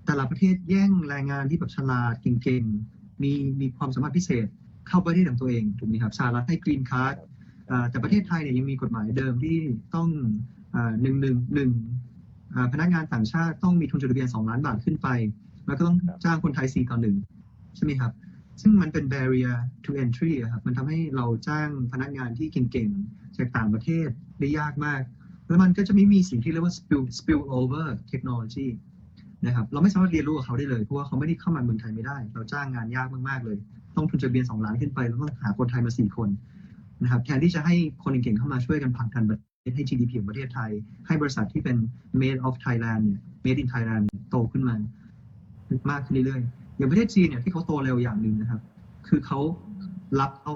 แต่ละประเทศแย่งแรงงานที่แบบฉลาดเก่งๆมีความสามารถพิเศษเข้าประเทศของตัวเองถูกไหมครับสหรัฐให้ green card แต่ประเทศไทยเนี่ยยังมีกฎหมายเดิมที่ต้องพนักงานต่างชาติต้องมีทุนจดทะเบียน2 ล้านบาทขึ้นไปแล้วก็ต้องจ้างคนไทย4:1ใช่ไหมครับซึ่งมันเป็น barrier to entry ครับมันทำให้เราจ้างพนักงานที่เก่งๆจากต่างประเทศได้ยากมากแล้วมันก็จะไม่มีสิ่งที่เรียกว่า spill over technology นะครับเราไม่สามารถเรียนรู้กับเขาได้เลยเพราะว่าเขาไม่ได้เข้ามาเมืองไทยไม่ได้เราจ้างงานยากมากๆเลยต้องทุนจดทะเบียน2 ล้านขึ้นไปแล้วต้องหาคนไทยมา4 คนนะครับแทนที่จะให้คนเก่งๆเข้ามาช่วยกันผลักดันให้ GDP ของประเทศไทยให้บริษัทที่เป็น made of Thailand เนี่ย made in Thailand โตขึ้นมามากขึ้นเรื่อยๆอย่างประเทศจีนเนี่ยที่เขาโตเร็วอย่างหนึ่งนะครับคือเขารับเ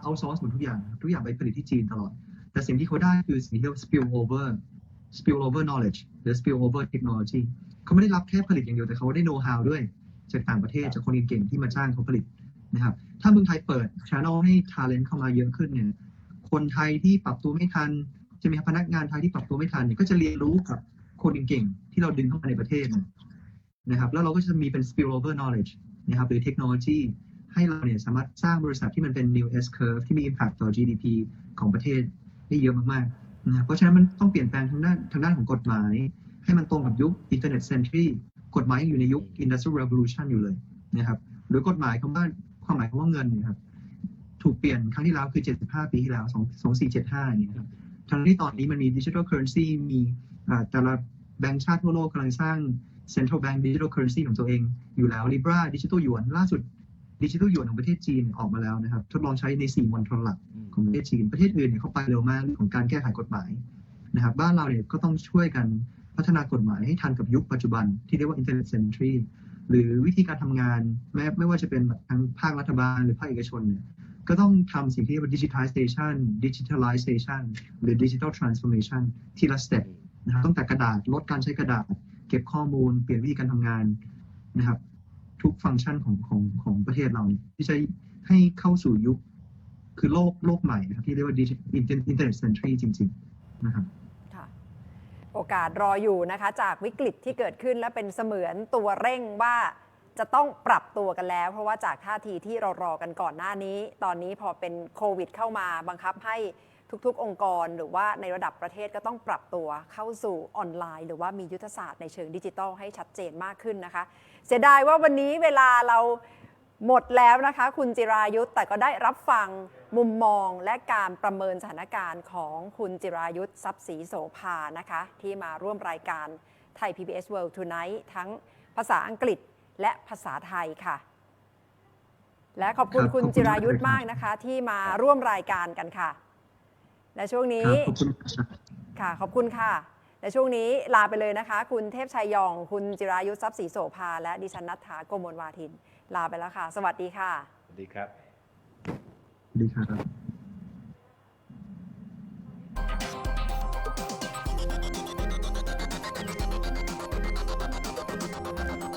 อาซอร์สหมดทุกอย่างไปผลิตที่จีนตลอด แต่สิ่งที่เขาได้คือสิ่งที่เรียกว่า spillover knowledge หรือ spillover technology เขาไม่ได้รับแค่ผลิตอย่างเดียวแต่เขาได้ know how ด้วยจากต่างประเทศจากคนเก่งๆที่มาจ้างเขาผลิตนะครับถ้าเมืองไทยเปิด channel ให้ talent เข้ามาเยอะขึ้นเนี่ยคนไทยที่ปรับตัวไม่ทันจะมีพนักงานไทยที่ปรับตัวไม่ทันเนี่ยก็จะเรียนรู้กับคนเก่งๆที่เราดึงเข้ามาในประเทศนะครับแล้วเราก็จะมีเป็น spillover knowledge นะครับหรือ technology ให้เราเนี่ยสามารถสร้างบริษัทที่มันเป็น new S curve ที่มี impact ต่อ GDP ของประเทศได้เยอะมากๆนะครับเพราะฉะนั้นมันต้องเปลี่ยนแปลงทางด้านของกฎหมายให้มันตรงกับยุค Internet Century กฎหมายอยู่ในยุค Industrial Revolution อยู่เลยนะครับหรือกฎหมายความหมายคำว่าเงินนะครับถูกเปลี่ยนครั้งที่แล้วคือ75 ปีที่แล้ว2475เนี่ยครับทั้งที่ตอนนี้มันมี Digital Currency มีแต่ละแบงก์ชาติทั่วโลกกำลังสร้าง Central Bank Digital Currency ของตัวเองอยู่แล้ว Libra Digital Yuan ล่าสุด Digital Yuan ของประเทศจีนออกมาแล้วนะครับทดลองใช้ใน4 มณฑลหลักของประเทศจีนประเทศอื่นเนี่ยเขาไปเร็วมากของการแก้ไขกฎหมายนะครับบ้านเราเนี่ยก็ต้องช่วยกันพัฒนากฎหมายให้ทันกับยุคปัจจุบันที่เรียกว่า Internet Century หรือวิธีการทำงานไม่ว่าจะเป็นทั้งภาครัฐบาลหรือภาคเอกชนเนี่ยก็ต้องทำสิ่งที่เรียกว่า digitalization หรือ digital transformation ทีละสเต็ปนะครับตั้งแต่กระดาษลดการใช้กระดาษเก็บข้อมูลเปลี่ยนวิธีการทำงานนะครับทุกฟังก์ชันของประเทศเราเนี่ยที่จะให้เข้าสู่ยุคคือโลกใหม่นะครับที่เรียกว่า Internet Century จริงๆนะครับโอกาสรออยู่นะคะจากวิกฤตที่เกิดขึ้นและเป็นเสมือนตัวเร่งว่าจะต้องปรับตัวกันแล้วเพราะว่าจากท่าทีที่เรารอกันก่อนหน้านี้ตอนนี้พอเป็นโควิดเข้ามาบังคับให้ทุกๆองค์กรหรือว่าในระดับประเทศก็ต้องปรับตัวเข้าสู่ออนไลน์หรือว่ามียุทธศาสตร์ในเชิงดิจิทัลให้ชัดเจนมากขึ้นนะคะเสียดายว่าวันนี้เวลาเราหมดแล้วนะคะคุณจิรายุทธแต่ก็ได้รับฟังมุมมองและการประเมินสถานการณ์ของคุณจิรายุทธทรัพย์ศรีโสภานะคะที่มาร่วมรายการไทย PBS World Tonight ทั้งภาษาอังกฤษและภาษาไทยค่ะและขอบคุณคุณจิรายุทธมากนะคะที่มาร่วมรายการกันค่ะและช่วงนี้ค่ะขอบคุณค่ะและช่วงนี้ลาไปเลยนะคะคุณเทพชัยยองคุณจิรายุทธทรัพย์ศรีโสภาและดิฉันณัฐฐา โกมลวาทินลาไปแล้วค่ะสวัสดีค่ะสวัสดีครับสวัสดีครับ